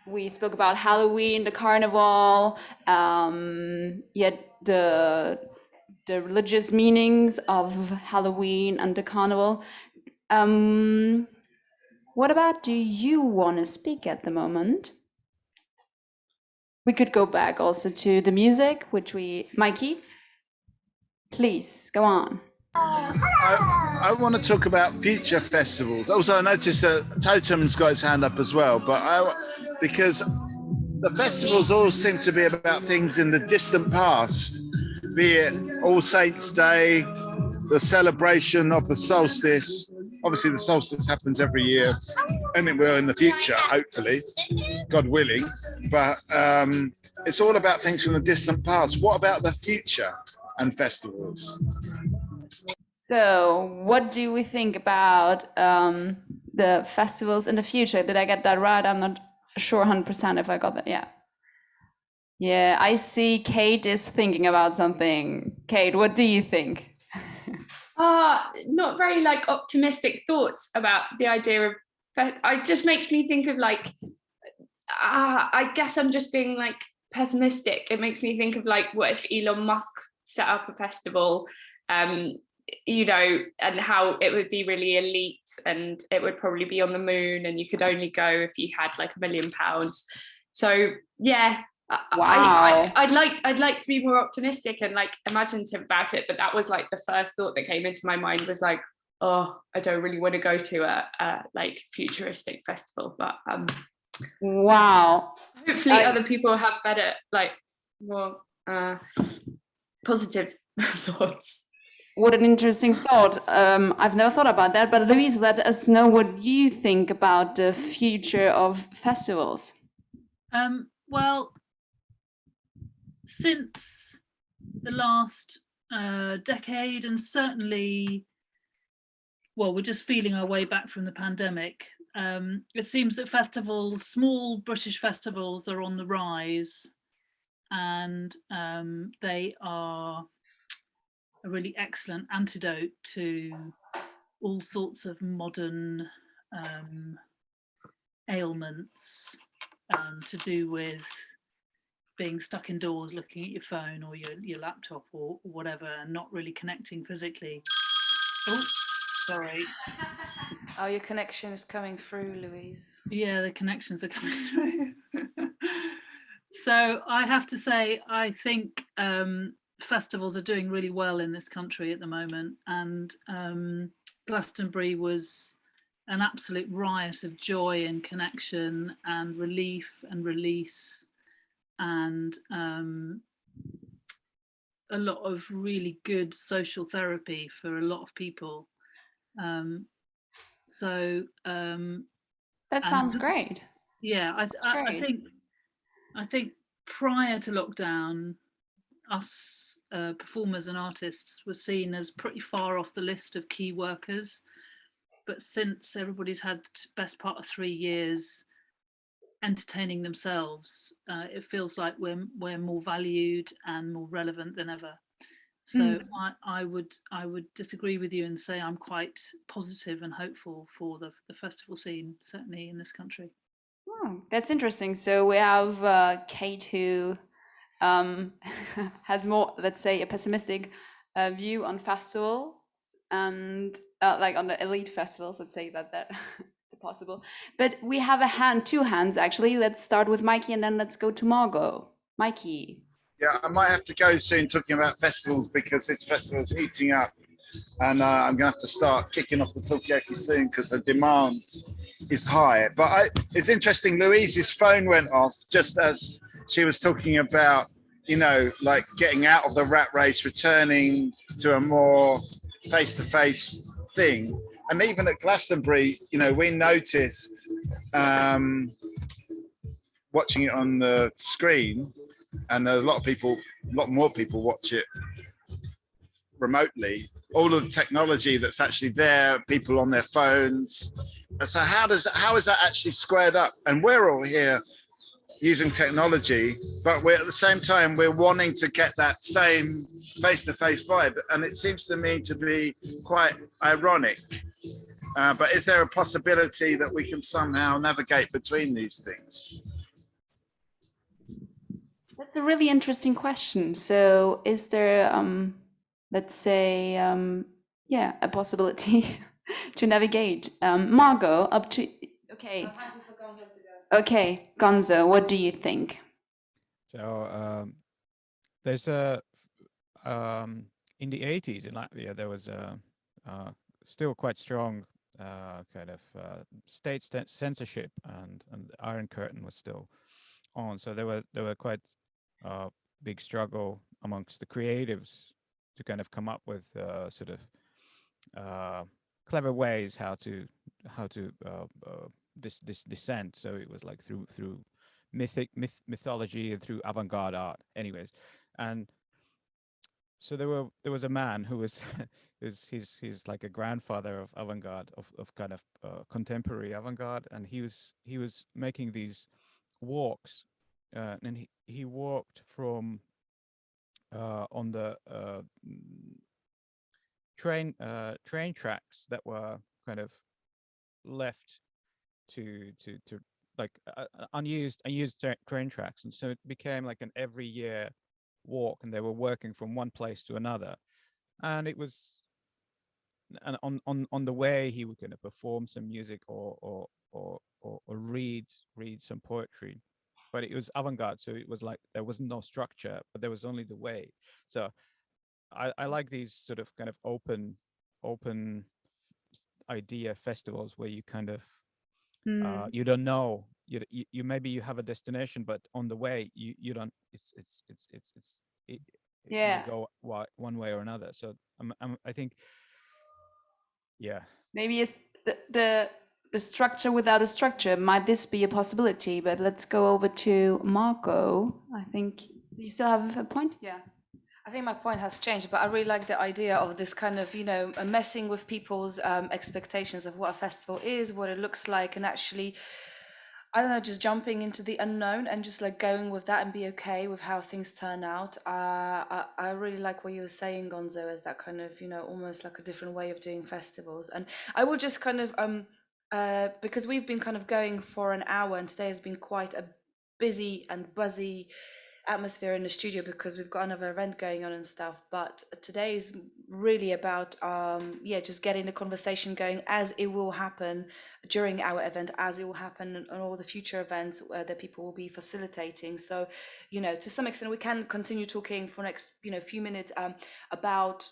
[SPEAKER 8] We spoke about Halloween, the carnival, the religious meanings of Halloween and the carnival. What about do you want to speak at the moment? We could go back also to the music, Mikey, please go on.
[SPEAKER 6] I want to talk about future festivals. Also, I noticed that Totem's got his hand up as well, but because the festivals all seem to be about things in the distant past, be it All Saints' Day, the celebration of the solstice. Obviously, the solstice happens every year, and it will in the future, hopefully, God willing. But it's all about things from the distant past. What about the future and festivals?
[SPEAKER 8] So, what do we think about the festivals in the future? Did I get that right? I'm not sure 100% if I got that. Yeah. Yeah, I see Kate is thinking about something. Kate, what do you think?
[SPEAKER 5] Not very optimistic thoughts about the idea of, it just makes me think of I guess I'm just being pessimistic. It makes me think of what if Elon Musk set up a festival, and how it would be really elite and it would probably be on the moon and you could only go if you had £1 million. So yeah,
[SPEAKER 8] wow.
[SPEAKER 5] I'd like to be more optimistic and imaginative about it, but that was the first thought that came into my mind was oh, I don't really want to go to a futuristic festival, but
[SPEAKER 8] wow.
[SPEAKER 5] Hopefully other people have better more positive thoughts.
[SPEAKER 8] What an interesting thought. I've never thought about that, but Louise, let us know what you think about the future of festivals.
[SPEAKER 4] Well, since the last decade, and certainly, we're just feeling our way back from the pandemic, it seems that festivals, small British festivals, are on the rise, and they are a really excellent antidote to all sorts of modern ailments to do with being stuck indoors, looking at your phone or your laptop or whatever, and not really connecting physically. Oh, sorry.
[SPEAKER 1] Oh, your connection is coming through, Louise.
[SPEAKER 4] Yeah, the connections are coming through. So I have to say, I think festivals are doing really well in this country at the moment, and Glastonbury was an absolute riot of joy and connection and relief and release, and a lot of really good social therapy for a lot of people.
[SPEAKER 8] That sounds great.
[SPEAKER 4] Yeah, I think prior to lockdown, us performers and artists were seen as pretty far off the list of key workers. But since everybody's had best part of 3 years entertaining themselves, it feels like we're more valued and more relevant than ever. So I would disagree with you and say I'm quite positive and hopeful for the festival scene, certainly in this country.
[SPEAKER 8] Oh, that's interesting. So we have Kate who has more, let's say, a pessimistic view on festivals and like on the elite festivals, let's say that possible. But we have two hands actually. Let's start with Mikey and then let's go to Margot. Mikey.
[SPEAKER 6] Yeah, I might have to go soon talking about festivals because this festival is heating up, and I'm going to have to start kicking off the Talkaoke soon because the demand is high. But it's interesting, Louise's phone went off just as she was talking about, you know, like getting out of the rat race, returning to a more face-to-face thing. And even at Glastonbury, you know, we noticed watching it on the screen, and there's a lot more people watch it remotely. All of the technology that's actually there, people on their phones. So how is that actually squared up? And we're all here using technology, but we're at the same time we're wanting to get that same face-to-face vibe, and it seems to me to be quite ironic. But is there a possibility that we can somehow navigate between these things?
[SPEAKER 8] That's a really interesting question. So is there, let's say, a possibility to navigate? Margot, up to, okay. Okay, Gonzo, what do you think?
[SPEAKER 9] So there's a, in the 80s in Latvia, there was a still quite strong kind of state censorship, and the Iron Curtain was still on. So there were quite big struggle amongst the creatives to kind of come up with sort of clever ways how to this descent. So it was like through mythology and through avant-garde art, anyways. And so there was a man who was he's like a grandfather of avant-garde, of kind of contemporary avant-garde, and he was making these walks, and he walked from on the train tracks that were kind of left to like unused train tracks, and so it became like an every year walk, and they were working from one place to another, and it was, and on the way he would kind of perform some music or read some poetry, but it was avant-garde, so it was like there was no structure, but there was only the way. So I like these sort of kind of open idea festivals where you kind of you don't know, you maybe you have a destination, but on the way you don't, it
[SPEAKER 8] Yeah,
[SPEAKER 9] will go one way or another. So I think, yeah,
[SPEAKER 8] maybe it's the structure without a structure. Might this be a possibility? But let's go over to Marco. I think you still have a point. Yeah.
[SPEAKER 1] I think my point has changed, but I really like the idea of this kind of, you know, messing with people's expectations of what a festival is, what it looks like, and actually, I don't know, just jumping into the unknown and just like going with that and be okay with how things turn out. I really like what you were saying, Gonzo, as that kind of, you know, almost like a different way of doing festivals. And I will just kind of, because we've been kind of going for an hour, and today has been quite a busy and buzzy atmosphere in the studio because we've got another event going on and stuff, but today is really about just getting the conversation going, as it will happen during our event, as it will happen on all the future events that people will be facilitating. So, you know, to some extent we can continue talking for next, you know, few minutes about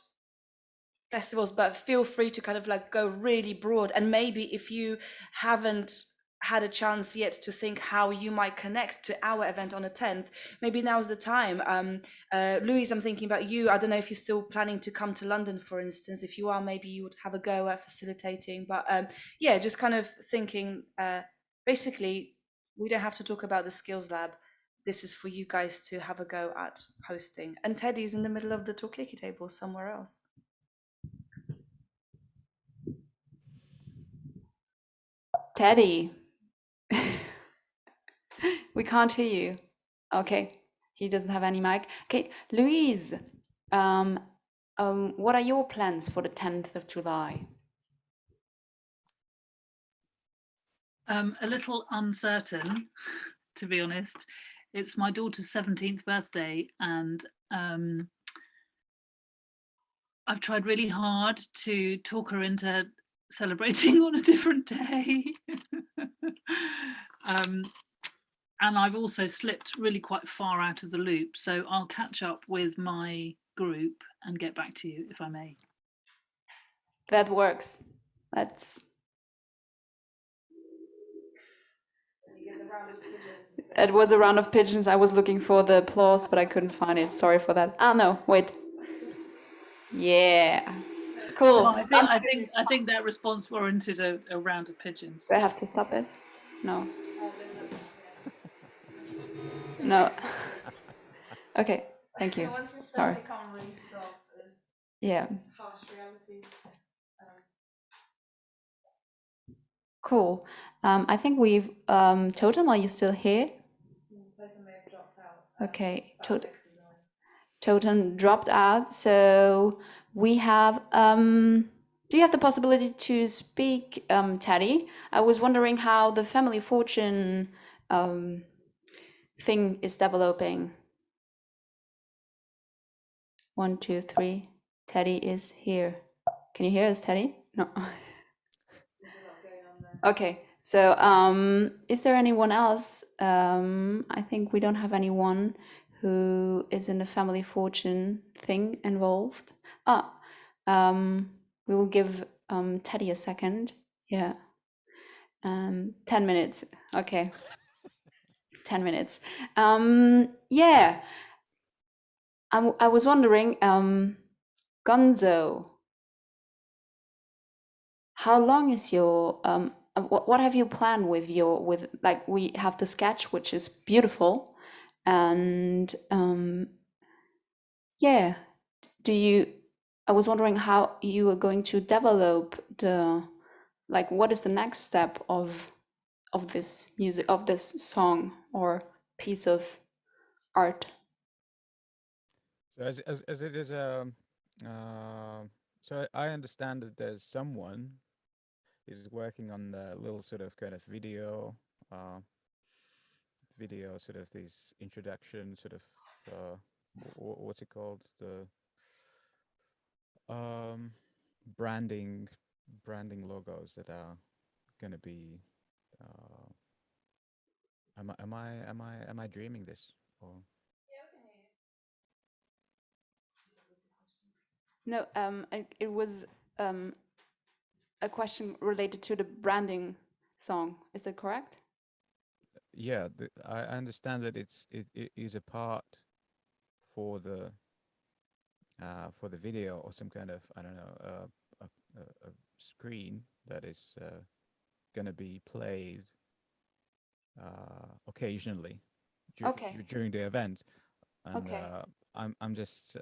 [SPEAKER 1] festivals, but feel free to kind of like go really broad, and maybe if you haven't had a chance yet to think how you might connect to our event on the 10th, maybe now's the time. Louise, I'm thinking about you. I don't know if you're still planning to come to London, for instance. If you are, maybe you would have a go at facilitating. But yeah, just kind of thinking, basically, we don't have to talk about the skills lab. this is for you guys to have a go at hosting. And Teddy's in the middle of the Talkaoke table somewhere else.
[SPEAKER 8] Teddy, we can't hear you. Okay, he doesn't have any mic. Okay, Louise, what are your plans for the 10th of July?
[SPEAKER 4] A little uncertain, to be honest. It's my daughter's 17th birthday, and I've tried really hard to talk her into celebrating on a different day. And I've also slipped really quite far out of the loop. So I'll catch up with my group and get back to you if I may.
[SPEAKER 8] That works. That's. It was a round of pigeons. I was looking for the applause, but I couldn't find it. Sorry for that. Ah, no, wait. Yeah. Cool.
[SPEAKER 4] No, I think that response warranted a round of pigeons.
[SPEAKER 8] Do I have to stop it? No. No. Okay, thank you.
[SPEAKER 1] Once you stop,
[SPEAKER 8] Sorry.
[SPEAKER 1] you can't really stop. It's
[SPEAKER 8] Yeah.
[SPEAKER 1] harsh reality.
[SPEAKER 8] Cool. I think we've Totem, are you still here? Okay, Totem dropped out. So we have do you have the possibility to speak, Teddy? I was wondering how the family fortune thing is developing. 1, 2, 3. Teddy is here. Can you hear us, Teddy? No. Okay, so is there anyone else? I think we don't have anyone who is in the family fortune thing involved. We will give Teddy a second. Yeah. 10 minutes. Okay. 10 minutes. Yeah. I was wondering, Gonzo, how long is your what have you planned with like we have the sketch, which is beautiful, and yeah, I was wondering how you are going to develop like what is the next step of this music, of this song or piece of art.
[SPEAKER 9] So as it is so I understand that there's someone is working on the little sort of kind of video sort of these introduction sort of what's it called, the branding logos that are going to be am I dreaming this, or
[SPEAKER 8] No, it was a question related to the branding song. Is that correct?
[SPEAKER 9] yeah, I understand that it is a part for the video, or some kind of, I don't know, a screen that is going to be played occasionally
[SPEAKER 8] Okay.
[SPEAKER 9] during the event, and
[SPEAKER 8] Okay.
[SPEAKER 9] I'm just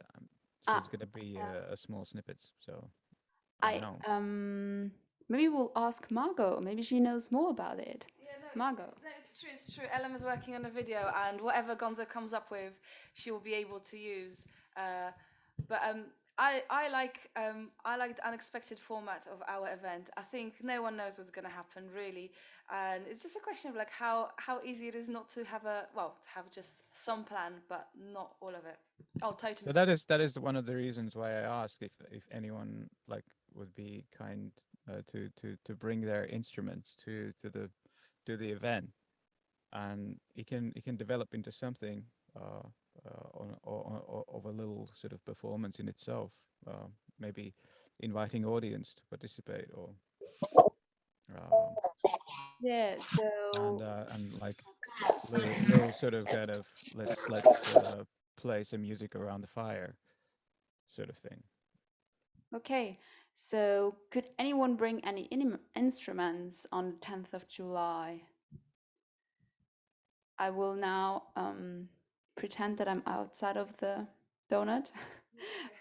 [SPEAKER 9] so it's going to be a small snippets. So I don't know.
[SPEAKER 8] Maybe we'll ask Margot. Maybe she knows more about it.
[SPEAKER 1] Yeah, no,
[SPEAKER 8] Margot.
[SPEAKER 1] No, it's true. It's true. Ellen is working on a video, and whatever Gonzo comes up with, she will be able to use. But I like the unexpected format of our event. I think no one knows what's going to happen really, and it's just a question of like how easy it is not to have just some plan, but not all of it. Oh, totally.
[SPEAKER 9] So that is one of the reasons why I asked if anyone like would be kind to bring their instruments to the event, and it can develop into something of a little sort of performance in itself. Maybe inviting audience to participate, or
[SPEAKER 8] Yeah. So.
[SPEAKER 9] and like little sort of kind of let's play some music around the fire sort of thing.
[SPEAKER 8] Okay. So could anyone bring any instruments on the 10th of July? I will now pretend that I'm outside of the donut.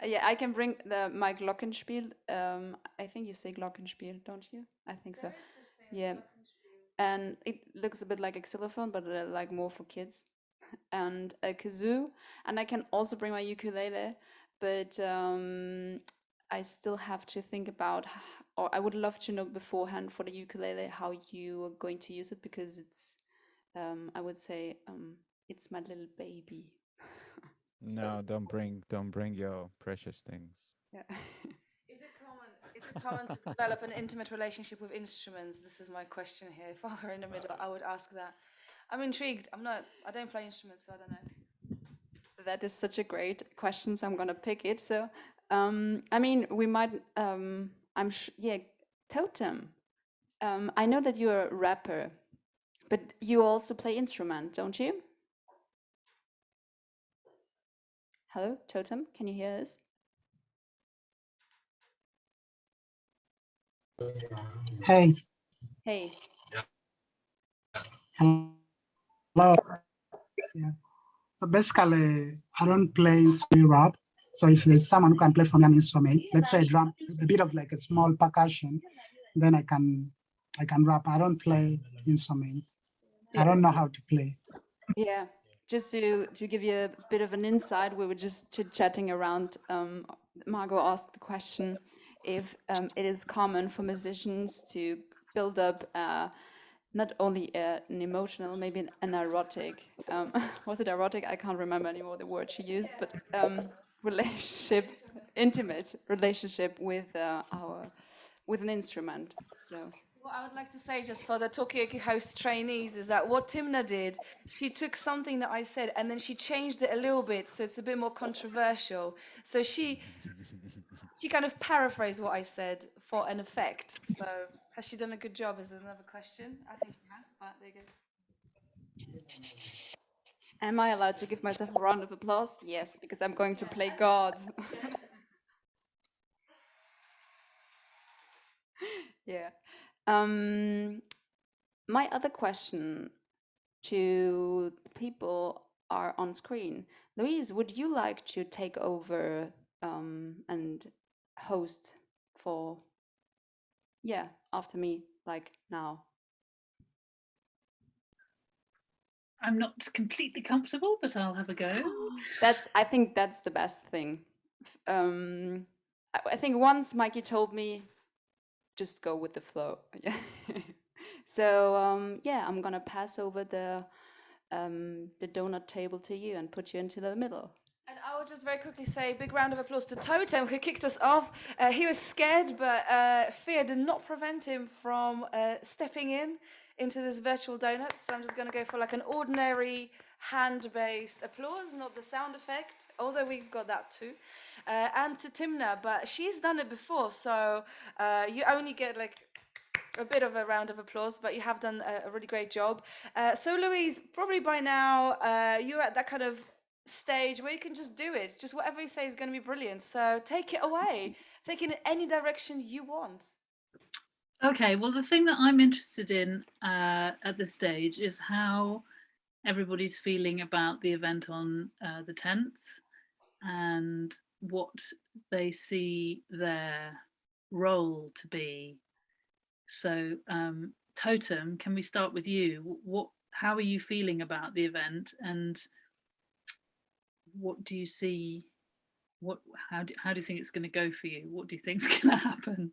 [SPEAKER 8] Yeah, I can bring my Glockenspiel. I think you say Glockenspiel, don't you? I think so. Yeah, and it looks a bit like a xylophone, but like more for kids. And a kazoo, and I can also bring my ukulele, but I still have to think about, or I would love to know beforehand for the ukulele how you are going to use it, because it's, I would say, it's my little baby.
[SPEAKER 9] No, don't bring your precious things.
[SPEAKER 8] Yeah.
[SPEAKER 1] Is it common to develop an intimate relationship with instruments? This is my question here. If I were in the middle, I would ask that. I'm intrigued. I don't play instruments, so I don't know.
[SPEAKER 8] That is such a great question, so I'm gonna pick it. So, I mean, we might, yeah, Totem. I know that you're a rapper, but you also play instrument, don't you? Hello, Totem, can you hear us?
[SPEAKER 3] Hey,
[SPEAKER 8] Hey.
[SPEAKER 3] hello. Yeah. So basically, I don't play rap. So if there's someone who can play for me an instrument, let's say a drum, a bit of like a small percussion, then I can rap. I don't play instruments. I don't know how to play.
[SPEAKER 8] Yeah, just to give you a bit of an insight, we were just chit-chatting around. Margot asked the question if it is common for musicians to build up not only an emotional, maybe an erotic, was it erotic? I can't remember anymore the word she used, but relationship, intimate relationship with with an instrument. So.
[SPEAKER 1] What I would like to say, just for the Talkaoke host trainees, is that what Timna did, she took something that I said and then she changed it a little bit, so it's a bit more controversial. So she kind of paraphrased what I said for an effect. So has she done a good job? Is there another question? I think she has, but there you go.
[SPEAKER 8] Am I allowed to give myself a round of applause? Yes, because I'm going to play God. Yeah. My other question to people are on screen. Louise, would you like to take over and host for, yeah, after me, like now?
[SPEAKER 4] I'm not completely comfortable, but I'll have a go.
[SPEAKER 8] I think that's the best thing. I think once Mikey told me, just go with the flow. Yeah. So yeah, I'm gonna pass over the donut table to you and put you into the middle.
[SPEAKER 1] And I will just very quickly say, big round of applause to Totem, who kicked us off. He was scared, but fear did not prevent him from stepping into this virtual donut. So I'm just going to go for like an ordinary hand-based applause, not the sound effect, although we've got that too. And to Timna, but she's done it before, so you only get like a bit of a round of applause, but you have done a really great job. So Louise, probably by now you're at that kind of stage where you can just do it. Just whatever you say is going to be brilliant. So take it away. Take it in any direction you want.
[SPEAKER 4] Okay, well, the thing that I'm interested in at this stage is how everybody's feeling about the event on the 10th and what they see their role to be. So, Totem, can we start with you? How are you feeling about the event, and what do you see? How do you think it's going to go for you? What do you think is going to happen?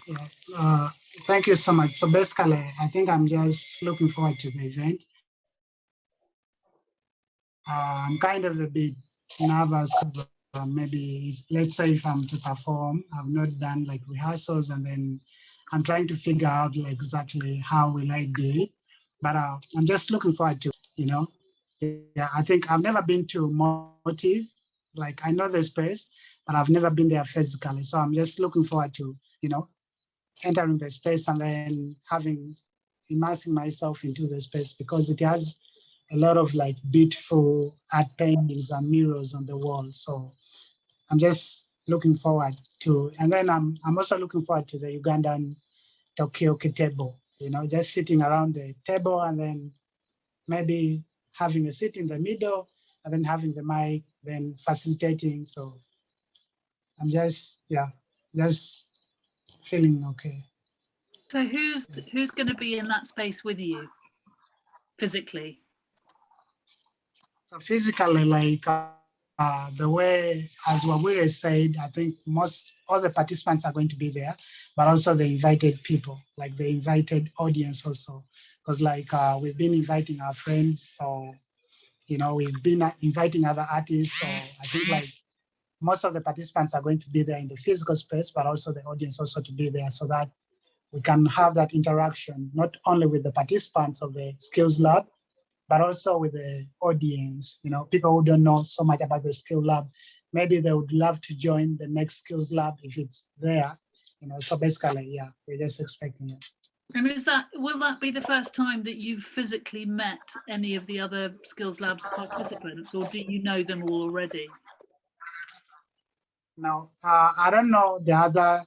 [SPEAKER 3] Yeah. Thank you so much. So basically, I think I'm just looking forward to the event. I'm kind of a bit nervous because maybe, let's say if I'm to perform, I've not done like rehearsals, and then I'm trying to figure out like exactly how will I do it. But I'm just looking forward to, yeah, I think I've never been to Motive. Like I know the space, but I've never been there physically. So I'm just looking forward to, entering the space and then immersing myself into the space, because it has a lot of like beautiful art paintings and mirrors on the wall. So I'm just looking forward to, and then I'm also looking forward to the Ugandan Talkaoke table. just sitting around the table and then maybe having a seat in the middle and then having the mic, then facilitating. So I'm just feeling okay.
[SPEAKER 4] So who's going to be in that space with you physically?
[SPEAKER 3] So physically, like the way, as Wawire said, I think all the participants are going to be there, but also the invited people, like the invited audience also. Because like we've been inviting our friends, so, we've been inviting other artists. So I think like most of the participants are going to be there in the physical space, but also the audience also to be there so that we can have that interaction, not only with the participants of the Skills Lab, but also with the audience, people who don't know so much about the Skill Lab. Maybe they would love to join the next Skills Lab if it's there, so basically, yeah, we're just expecting it.
[SPEAKER 4] And will that be the first time that you've physically met any of the other Skills Labs participants, or do you know them all already?
[SPEAKER 3] No, I don't know the other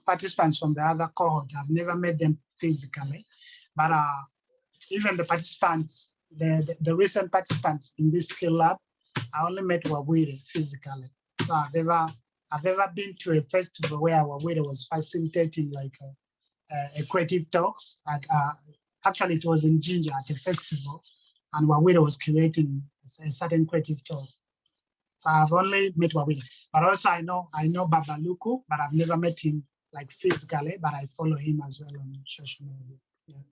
[SPEAKER 3] participants from the other cohort. I've never met them physically, but even the participants, the recent participants in this Skill Lab, I only met Wawire physically. So I've ever been to a festival where Wawire was facilitating like a creative talks. Actually, it was in Ginger at a festival, and Wawire was creating a certain creative talk. So I've only met Wawire, but also I know Babaluku, but I've never met him like physically, but I follow him as well on social media. Yeah.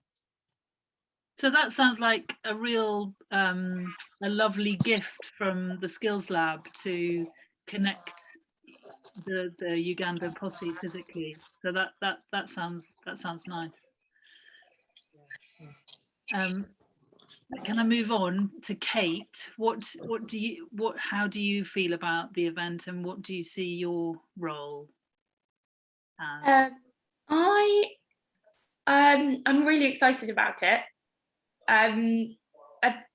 [SPEAKER 4] So that sounds like a real, a lovely gift from the Skills Lab to connect the Uganda posse physically. So that sounds nice. Can I move on to Kate? How do you feel about the event, and what do you see your role as?
[SPEAKER 5] I'm really excited about it.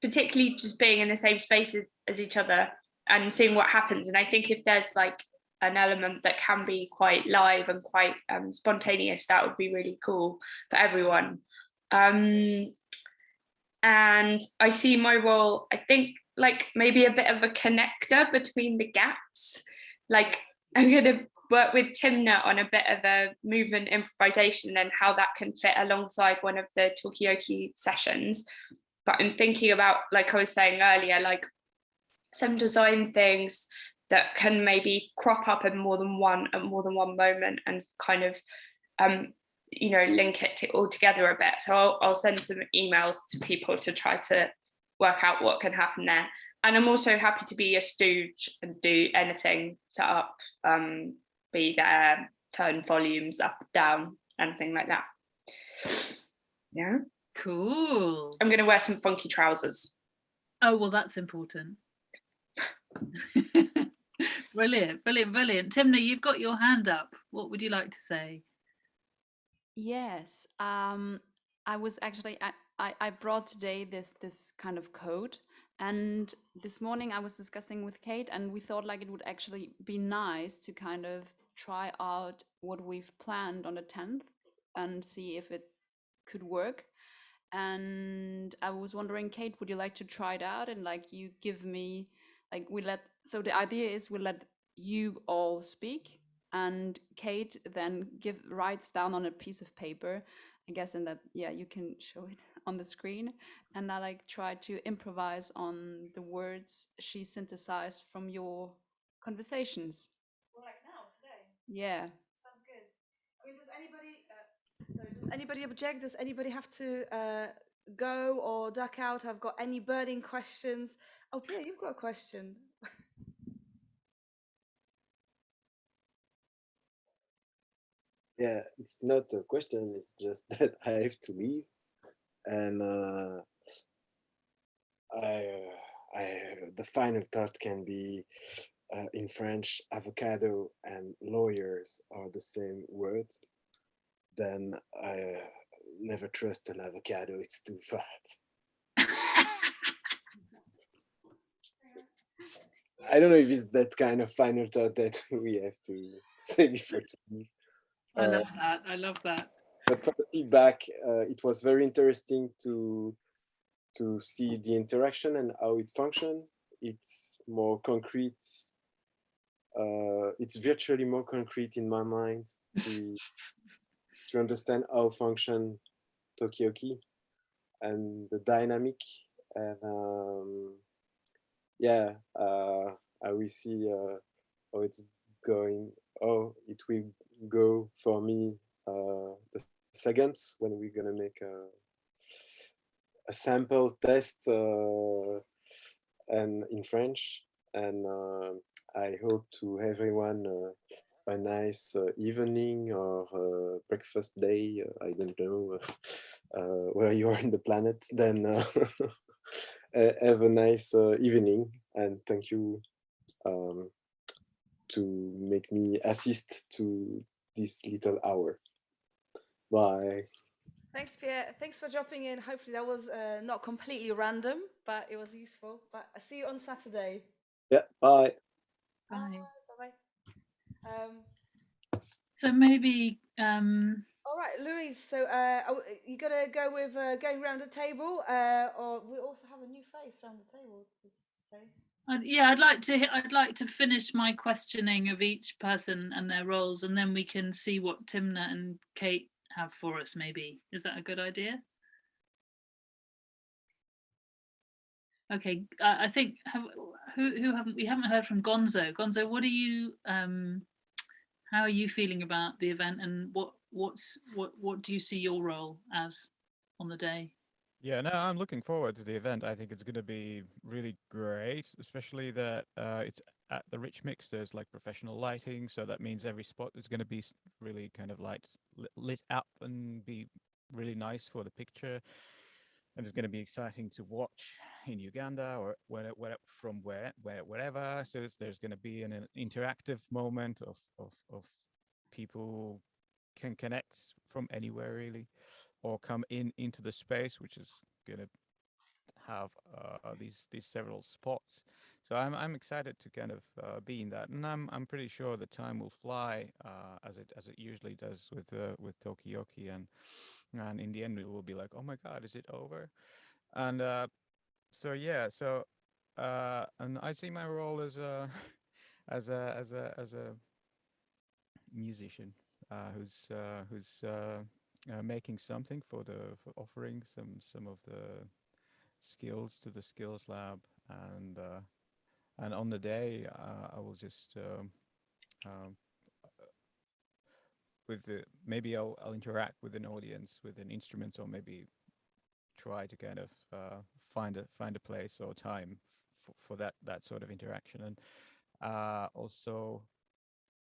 [SPEAKER 5] Particularly just being in the same space as each other and seeing what happens. And I think if there's like an element that can be quite live and quite spontaneous, that would be really cool for everyone. And I see my role, I think, like maybe a bit of a connector between the gaps. Like I'm going to work with Timna on a bit of a movement improvisation and how that can fit alongside one of the Talkaoke sessions. But I'm thinking about, like I was saying earlier, like some design things that can maybe crop up in more than one moment and kind of link it all together a bit. So I'll send some emails to people to try to work out what can happen there. And I'm also happy to be a stooge and do anything, set up, be there, turn volumes up, down, anything like that. Yeah.
[SPEAKER 4] Cool.
[SPEAKER 5] I'm going to wear some funky trousers.
[SPEAKER 4] Oh, well, that's important. Brilliant. Timna, you've got your hand up. What would you like to say?
[SPEAKER 8] Yes, I was actually I brought today this kind of code, and this morning I was discussing with Kate, and we thought like it would actually be nice to kind of try out what we've planned on the 10th and see if it could work. And I was wondering, Kate, would you like to try it out and like you give me like so the idea is we'll let you all speak, and Kate then writes down on a piece of paper, I guess, and that you can show it on the screen, and I like try to improvise on the words she synthesized from your conversations.
[SPEAKER 7] Well, like now, today.
[SPEAKER 8] Yeah.
[SPEAKER 7] Sounds good. I mean, does anybody object? Does anybody have to go or duck out? I've got any burning questions? Oh, Pierre, you've got a question.
[SPEAKER 10] Yeah, it's not a question. It's just that I have to leave, and the final thought can be in French, avocado and lawyers are the same words. Then I never trust an avocado. It's too fat. I don't know if it's that kind of final thought that we have to say before to leave.
[SPEAKER 4] I love that.
[SPEAKER 10] But for the feedback. It was very interesting to see the interaction and how it functioned. It's more concrete. It's virtually more concrete in my mind to understand how function Talkaoke and the dynamic. And yeah, I will see how it's going. Oh, it will go for me the second when we're gonna make a sample test and in French. And I hope to everyone a nice evening or breakfast day. I don't know where you are in the planet. Then have a nice evening, and thank you to make me assist to this little hour. Bye.
[SPEAKER 7] Thanks, Pierre. Thanks for dropping in. Hopefully that was not completely random, but it was useful. But I see you on Saturday.
[SPEAKER 10] Yeah, bye.
[SPEAKER 4] Bye.
[SPEAKER 7] Bye.
[SPEAKER 4] So maybe
[SPEAKER 7] All right, Louise. So, you gonna go with going around the table, or we also have a new face around the table?
[SPEAKER 4] yeah, I'd like to finish my questioning of each person and their roles, and then we can see what Timna and Kate have for us. Maybe is that a good idea? Okay, I think we haven't heard from Gonzo. Gonzo, what are you? How are you feeling about the event, and what do you see your role as on the day?
[SPEAKER 9] Yeah, no, I'm looking forward to the event. I think it's going to be really great, especially that it's at the Rich Mix. There's like professional lighting, so that means every spot is going to be really kind of lit up and be really nice for the picture. And it's going to be exciting to watch in Uganda or wherever. So there's going to be an interactive moment of people can connect from anywhere really, or come into the space, which is going to have these several spots. So I'm excited to kind of be in that, and I'm pretty sure the time will fly as it usually does with Talkaoke, and in the end it will be like, oh my God, is it over? And so yeah, so and I see my role as a as a musician who's making something for offering some of the skills to the skills lab, and on the day I will just um, with the maybe I'll interact with an audience with an instrument, or maybe try to kind of find a place or time for that sort of interaction, and also.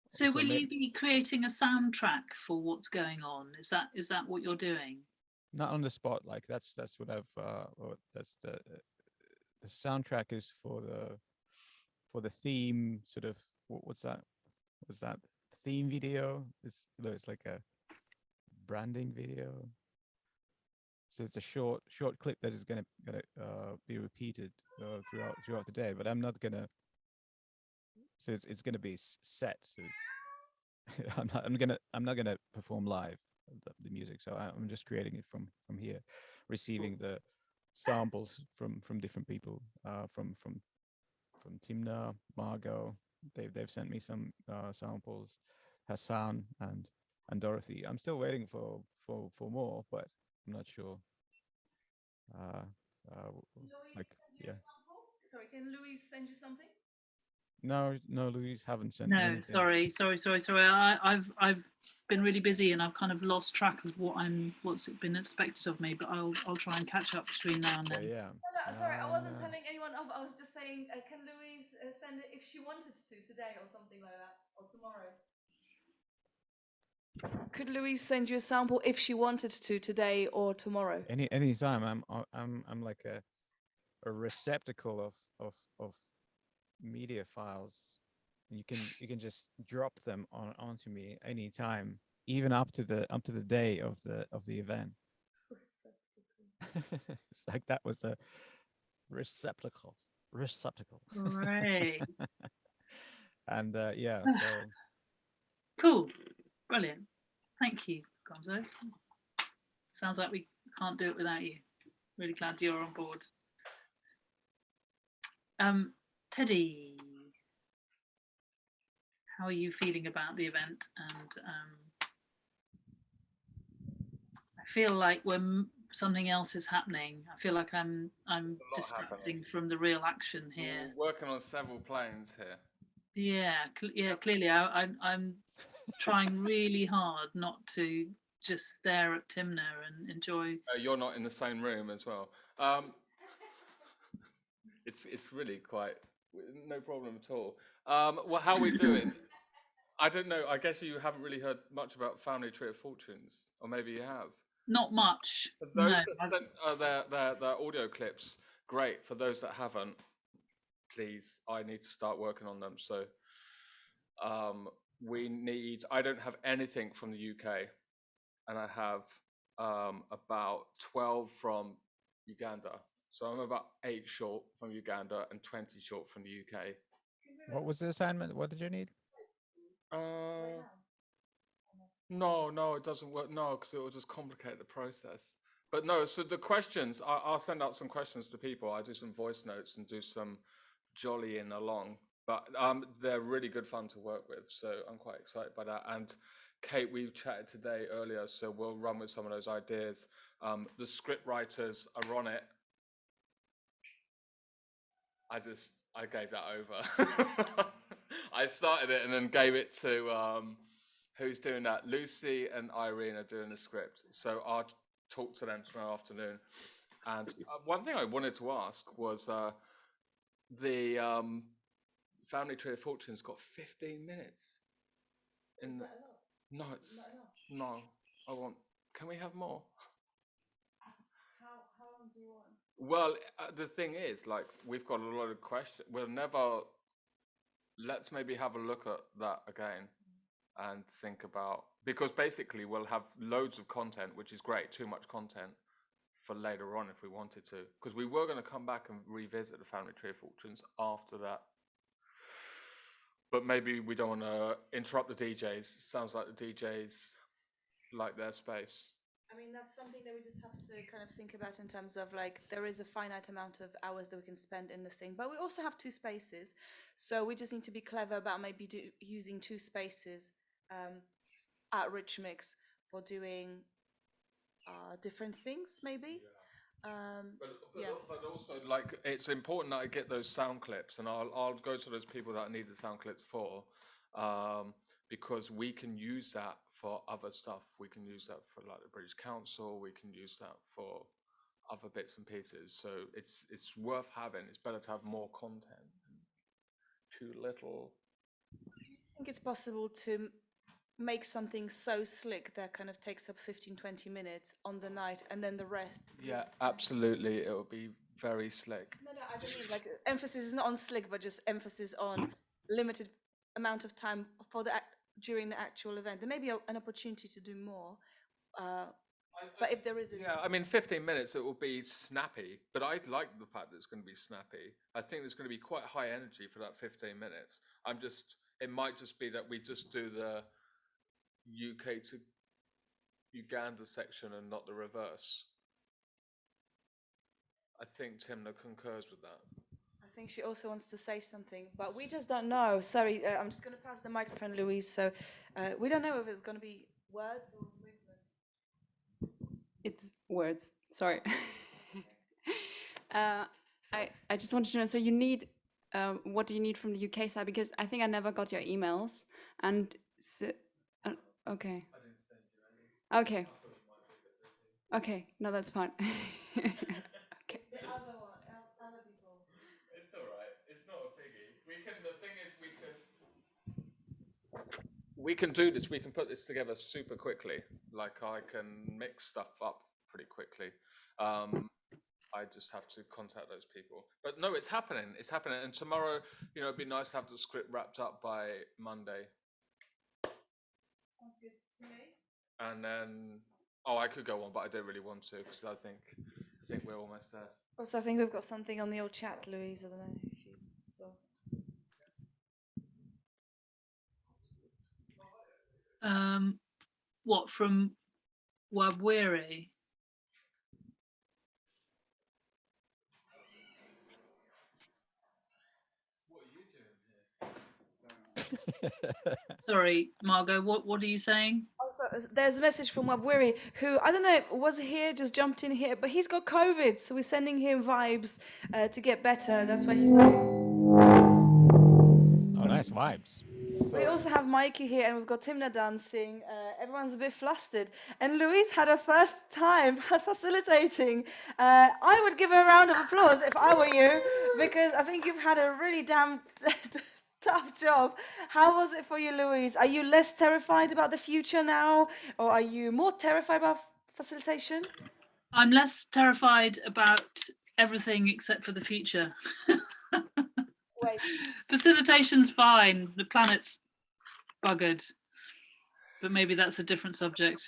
[SPEAKER 4] So will you be creating a soundtrack for what's going on? Is that what you're doing?
[SPEAKER 9] Not on the spot, like that's what I've or that's the soundtrack is for the theme sort of what's that theme video. It's like a branding video, so it's a short clip that is gonna be repeated throughout the day, but I'm not gonna, so it's gonna be set, so it's I'm not gonna perform live the music, so I'm just creating it from here, receiving the samples from different people, from Timna, Margot. They've sent me some samples, Hassan and Dorothy. I'm still waiting for more, but I'm not sure. Like yeah.
[SPEAKER 1] Sorry, can Louise send you something?
[SPEAKER 9] No, Louise haven't sent me
[SPEAKER 4] No,
[SPEAKER 9] anything.
[SPEAKER 4] sorry. I've been really busy and I've kind of lost track of what's been expected of me. But I'll try and catch up between now and then.
[SPEAKER 9] Yeah.
[SPEAKER 1] No, sorry, I wasn't telling anyone off. I was just saying, can Louise send it if she wanted to today or something like that, or tomorrow? Could Louise send you a sample if she wanted to today or tomorrow?
[SPEAKER 9] Any time. I'm like a receptacle of media files. And you can just drop them onto me anytime, even up to the day of the event. It's like that was the receptacle.
[SPEAKER 4] Right.
[SPEAKER 9] And yeah, so
[SPEAKER 4] cool, brilliant. Thank you, Gonzo. Sounds like we can't do it without you. Really glad you're on board. Teddy, how are you feeling about the event? And I feel like when something else is happening, I feel like I'm
[SPEAKER 12] There's a lot
[SPEAKER 4] distracting
[SPEAKER 12] happening.
[SPEAKER 4] from the real action here.
[SPEAKER 12] We're working on several planes here.
[SPEAKER 4] Yeah, clearly I'm trying really hard not to just stare at Timna and enjoy.
[SPEAKER 12] You're not in the same room as well. It's really quite no problem at all. Well, how are we doing? I don't know. I guess you haven't really heard much about Family Tree of Fortunes, or maybe you have.
[SPEAKER 4] Not much.
[SPEAKER 12] For those
[SPEAKER 4] No,
[SPEAKER 12] that sent their audio clips, great. For those that haven't, please, I need to start working on them. So we need. I don't have anything from the UK, and I have about 12 from Uganda. So I'm about 8 short from Uganda and 20 short from the UK.
[SPEAKER 9] What was the assignment? What did you need?
[SPEAKER 12] No, it doesn't work. No, because it will just complicate the process. But no, so the questions, I'll send out some questions to people. I do some voice notes and do some jollying along. But they're really good fun to work with. So I'm quite excited by that. And Kate, we've chatted today earlier, so we'll run with some of those ideas. The script writers are on it. I gave that over. I started it and then gave it to who's doing that? Lucy and Irene are doing the script. So I'll talk to them tomorrow afternoon. And one thing I wanted to ask was the Family Tree of Fortune's got 15 minutes. In the, no, it's no. I want. Can we have more?
[SPEAKER 7] How long do you want?
[SPEAKER 12] Well, the thing is, like, we've got a lot of questions. We'll never. Let's maybe have a look at that again and think about, because basically we'll have loads of content, which is great, too much content for later on if we wanted to, because we were going to come back and revisit the Family Tree of Fortunes after that. But maybe we don't want to interrupt the DJs. Sounds like the DJs like their space.
[SPEAKER 1] I mean, that's something that we just have to kind of think about in terms of like, there is a finite amount of hours that we can spend in the thing, but we also have 2 spaces. So we just need to be clever about maybe using 2 spaces at Rich Mix for doing different things, maybe.
[SPEAKER 12] But also, like, it's important that I get those sound clips, and I'll go to those people that I need the sound clips for, because we can use that for other stuff. We can use that for like the British Council. We can use that for other bits and pieces. So it's worth having. It's better to have more content than too little.
[SPEAKER 1] Do you think it's possible to make something so slick that kind of takes up 15-20 minutes on the night, and then the rest?
[SPEAKER 12] Yeah, absolutely. It will be very slick.
[SPEAKER 1] No, I don't mean like emphasis is not on slick, but just emphasis on limited amount of time for the during the actual event. There may be an opportunity to do more, but if there isn't,
[SPEAKER 12] Yeah, I mean, 15 minutes, it will be snappy, but I like the fact that it's going to be snappy. I think there's going to be quite high energy for that 15 minutes. It might just be that we just do the UK to Uganda section and not the reverse. I think Timna concurs with that.
[SPEAKER 1] I think she also wants to say something, but we just don't know. Sorry, I'm just going to pass the microphone, Louise. So we don't know if it's going to be words or movement.
[SPEAKER 8] It's words. Sorry. I just wanted to know. So you need. What do you need from the UK side? Because I think I never got your emails. And so, okay. Okay. Okay. No, that's fine. Okay.
[SPEAKER 1] The other one, other people.
[SPEAKER 12] It's all right. It's not a biggie. The thing is, we can do this. We can put this together super quickly. Like, I can mix stuff up pretty quickly. I just have to contact those people. But no, it's happening. It's happening. And tomorrow, it'd be nice to have the script wrapped up by Monday.
[SPEAKER 1] Sounds good to me.
[SPEAKER 12] And then, I could go on, but I don't really want to, because I think we're almost there.
[SPEAKER 1] Also, I think we've got something on the old chat, Louise. I don't know if you saw.
[SPEAKER 4] What from Wabwiri? Sorry, Margot, what are you saying?
[SPEAKER 7] Also, there's a message from Wabwiri, who, I don't know, was here, just jumped in here, but he's got COVID, so we're sending him vibes to get better. That's why he's not.
[SPEAKER 9] Oh, nice vibes.
[SPEAKER 7] We also have Mikey here, and we've got Timna dancing. Everyone's a bit flustered. And Louise had her first time facilitating. I would give her a round of applause if I were you, because I think you've had a really damn tough job. How was it for you, Louise? Are you less terrified about the future now, or are you more terrified about facilitation?
[SPEAKER 4] I'm less terrified about everything except for the future.
[SPEAKER 7] Wait.
[SPEAKER 4] Facilitation's fine. The planet's buggered. But maybe that's a different subject.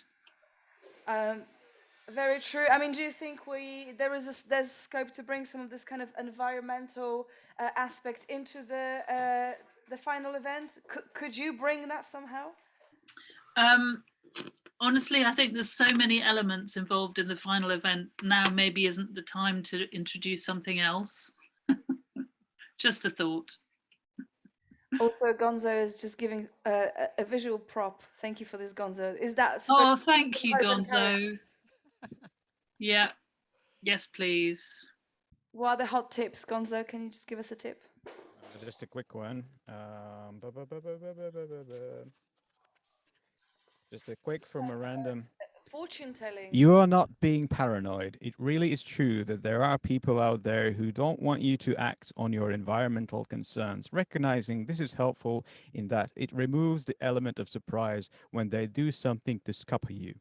[SPEAKER 7] Very true. I mean, do you think there's scope to bring some of this kind of environmental aspect into the final event? Could you bring that somehow?
[SPEAKER 4] Honestly, I think there's so many elements involved in the final event. Now maybe isn't the time to introduce something else. Just a thought.
[SPEAKER 7] Also, Gonzo is just giving a visual prop. Thank you for this, Gonzo. Is that?
[SPEAKER 4] Oh, thank you, Gonzo. Yeah. Yes, please.
[SPEAKER 7] What are the hot tips, Gonzo? Can you just give us a tip?
[SPEAKER 9] Just a quick one. Just a quick from a random.
[SPEAKER 7] Fortune telling.
[SPEAKER 9] You are not being paranoid. It really is true that there are people out there who don't want you to act on your environmental concerns. Recognizing this is helpful in that it removes the element of surprise when they do something to scupper you.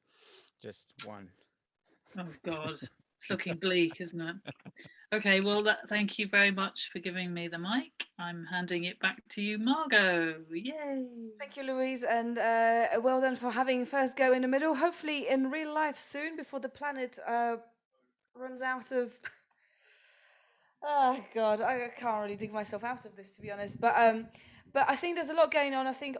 [SPEAKER 9] Just one.
[SPEAKER 4] Oh God, it's looking bleak, isn't it? Okay, well, thank you very much for giving me the mic. I'm handing it back to you, Margot. Yay!
[SPEAKER 7] Thank you, Louise, and well done for having first go in the middle. Hopefully in real life soon, before the planet runs out of... Oh, God, I can't really dig myself out of this, to be honest. But I think there's a lot going on. I think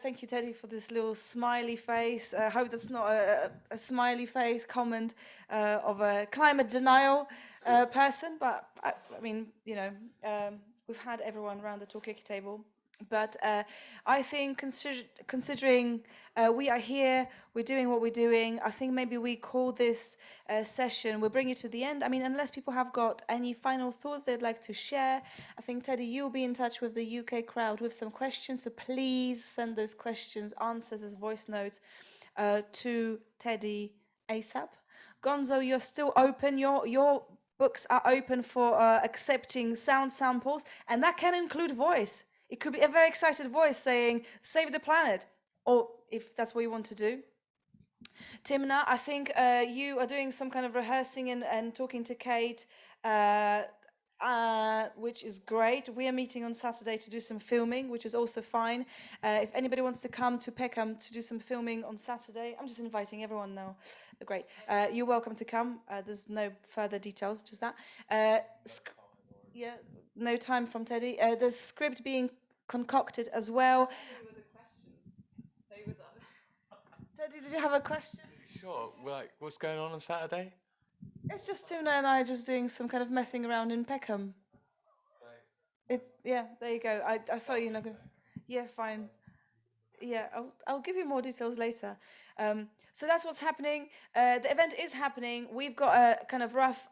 [SPEAKER 7] thank you, Teddy, for this little smiley face. I hope that's not a smiley face comment of a climate denial person. But I mean, you know, we've had everyone around the Talkaoke table. But I think considering we are here, we're doing what we're doing, I think maybe we call this session, we'll bring you to the end. I mean, unless people have got any final thoughts they'd like to share, I think, Teddy, you'll be in touch with the UK crowd with some questions, so please send those questions, answers as voice notes to Teddy ASAP. Gonzo, you're still open, your books are open for accepting sound samples, and that can include voice. It could be a very excited voice saying, save the planet, or if that's what you want to do. Timna, I think you are doing some kind of rehearsing and talking to Kate, which is great. We are meeting on Saturday to do some filming, which is also fine. If anybody wants to come to Peckham to do some filming on Saturday, I'm just inviting everyone now. Great. You're welcome to come. There's no further details, just that. Yeah, no time from Teddy. The script being concocted as well. Teddy, did you have a question?
[SPEAKER 12] Sure. Like, what's going on Saturday?
[SPEAKER 7] It's just Timna and I just doing some kind of messing around in Peckham. It's yeah. There you go. I thought you're not gonna. Yeah, fine. Yeah, I'll give you more details later. So that's what's happening. The event is happening. We've got a kind of rough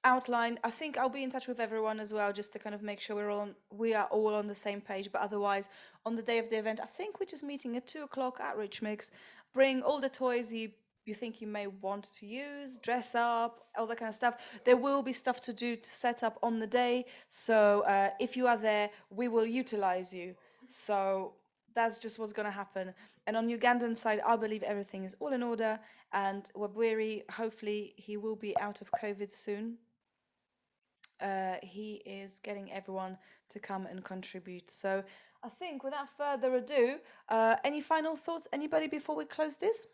[SPEAKER 7] outline. I think I'll be in touch with everyone as well, just to kind of make sure we are all on the same page. But otherwise, on the day of the event, I think we're just meeting at 2:00 at Rich Mix. Bring all the toys you think you may want to use, dress up, all that kind of stuff. There will be stuff to do to set up on the day. So if you are there, we will utilize you. So that's just what's going to happen. And on Ugandan side, I believe everything is all in order. And Wabwiri, hopefully, he will be out of COVID soon. He is getting everyone to come and contribute. So I think without further ado, any final thoughts, anybody, before we close this?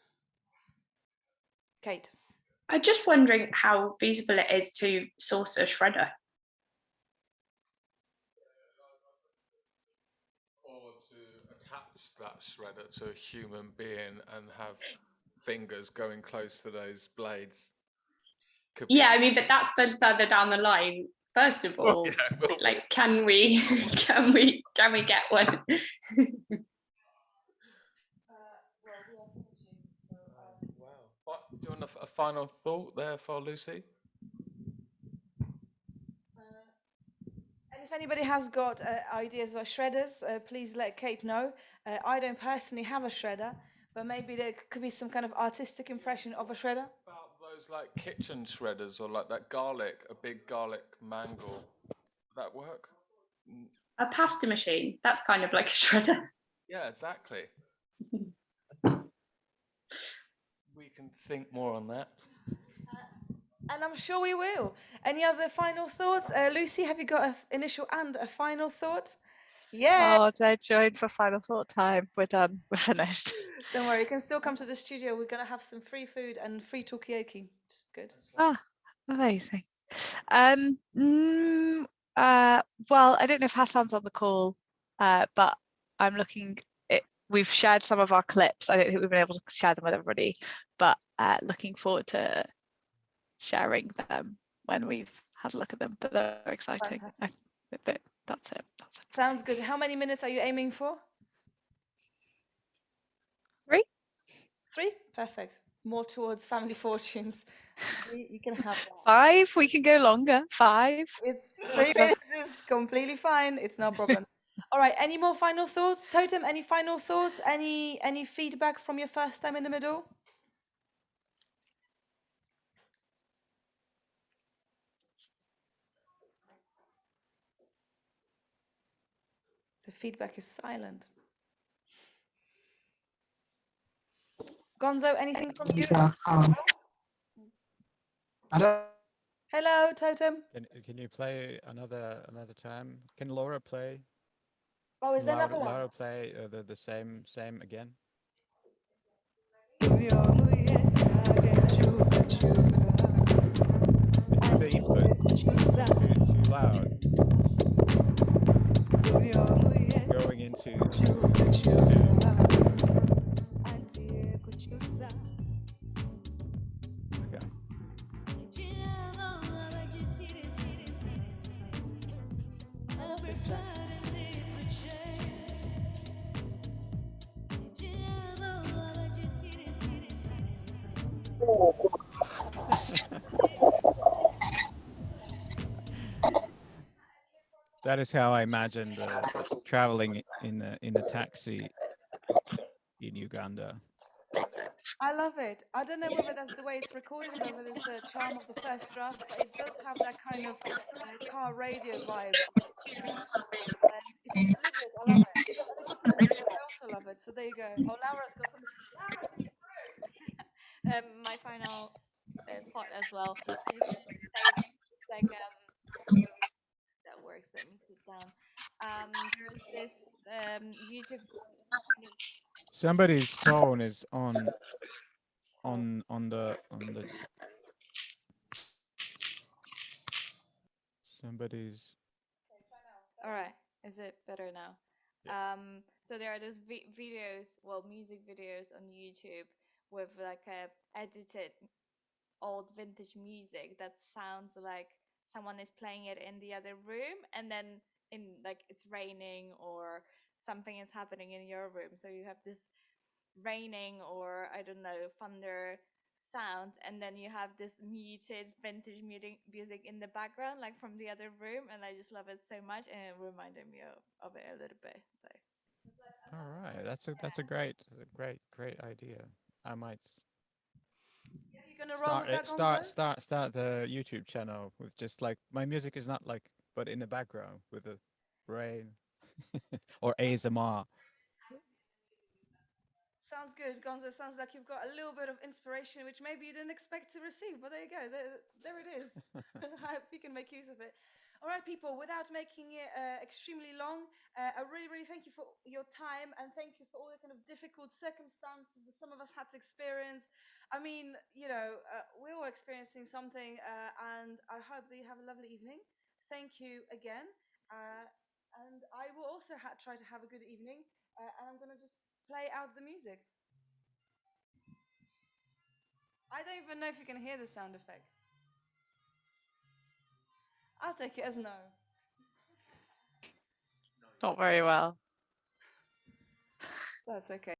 [SPEAKER 7] Kate.
[SPEAKER 5] I'm just wondering how feasible it is to source a shredder.
[SPEAKER 12] Or to attach that shredder to a human being and have fingers going close to those blades.
[SPEAKER 5] Yeah, I mean, but that's further down the line. First of all,
[SPEAKER 12] Yeah, it will be.
[SPEAKER 5] like, can we get one?
[SPEAKER 12] Wow. What, do you want a final thought there for Lucy?
[SPEAKER 7] And if anybody has got ideas about shredders, please let Kate know. I don't personally have a shredder, but maybe there could be some kind of artistic impression of a shredder.
[SPEAKER 12] About those like kitchen shredders or like that garlic, a big garlic mangle. Would that work?
[SPEAKER 5] A pasta machine. That's kind of like a shredder.
[SPEAKER 12] Yeah, exactly. We can think more on that.
[SPEAKER 7] And I'm sure we will. Any other final thoughts? Lucy, have you got an initial and a final thought? Yeah.
[SPEAKER 13] Oh, did I join for final thought time? We're done. We're finished.
[SPEAKER 7] Don't worry, you can still come to the studio. We're going to have some free food and free talkaoke. It's good.
[SPEAKER 13] Ah, amazing. Well, I don't know if Hassan's on the call, but I'm looking. We've shared some of our clips. I don't think we've been able to share them with everybody, but looking forward to sharing them when we've had a look at them. But they're exciting. That's it.
[SPEAKER 7] Sounds good. How many minutes are you aiming for?
[SPEAKER 13] 3.
[SPEAKER 7] 3? Perfect. More towards family fortunes. You can have that.
[SPEAKER 13] 5. We can go longer. 5.
[SPEAKER 7] It's 3 minutes is completely fine. It's no problem. All right. Any more final thoughts, Totem? Any final thoughts? Any feedback from your first time in the middle? The feedback is silent. Gonzo, anything from you? Hello, Totem.
[SPEAKER 9] Can you play another time? Can Laura play?
[SPEAKER 7] Oh, is there
[SPEAKER 9] Laura,
[SPEAKER 7] another one?
[SPEAKER 9] Laura play the same again? It's the input too loud. Going into Zoom. Okay.
[SPEAKER 7] This track.
[SPEAKER 9] That is how I imagined traveling in a taxi in Uganda.
[SPEAKER 7] I love it. I don't know whether that's the way it's recorded, whether it's the charm of the first draft, but it does have that kind of car radio vibe. And if it's deliberate, I love it. And if it's not deliberate, I also love it. So there you go. Oh, Laura's got something. Laura, please through.
[SPEAKER 8] My final thought as well. I just want to say it's like that works. Let me sit down. There's this YouTube kind of
[SPEAKER 9] Somebody's phone is on the somebody's.
[SPEAKER 8] All right. Is it better now? So there are those videos, well, music videos on YouTube with like a edited old vintage music that sounds like someone is playing it in the other room, and then in like it's raining or something is happening in your room. So you have this raining or I don't know, thunder sound, and then you have this muted vintage music in the background like from the other room, and I just love it so much, and it reminded me of it a little bit. So
[SPEAKER 9] All right, that's a great idea. I might
[SPEAKER 7] You're gonna roll with that, Gonzo?
[SPEAKER 9] start the YouTube channel with just like my music is not like, but in the background with the rain or ASMR.
[SPEAKER 7] Sounds good, Gonzo. Sounds like you've got a little bit of inspiration, which maybe you didn't expect to receive, but there you go. There it is. I hope you can make use of it. All right, people, without making it extremely long, I really, really thank you for your time, and thank you for all the kind of difficult circumstances that some of us had to experience. I mean, we're all experiencing something, and I hope that you have a lovely evening. Thank you again. And I will also try to have a good evening, and I'm going to just play out the music. I don't even know if you can hear the sound effects. I'll take it as no.
[SPEAKER 13] Not very well.
[SPEAKER 7] That's okay.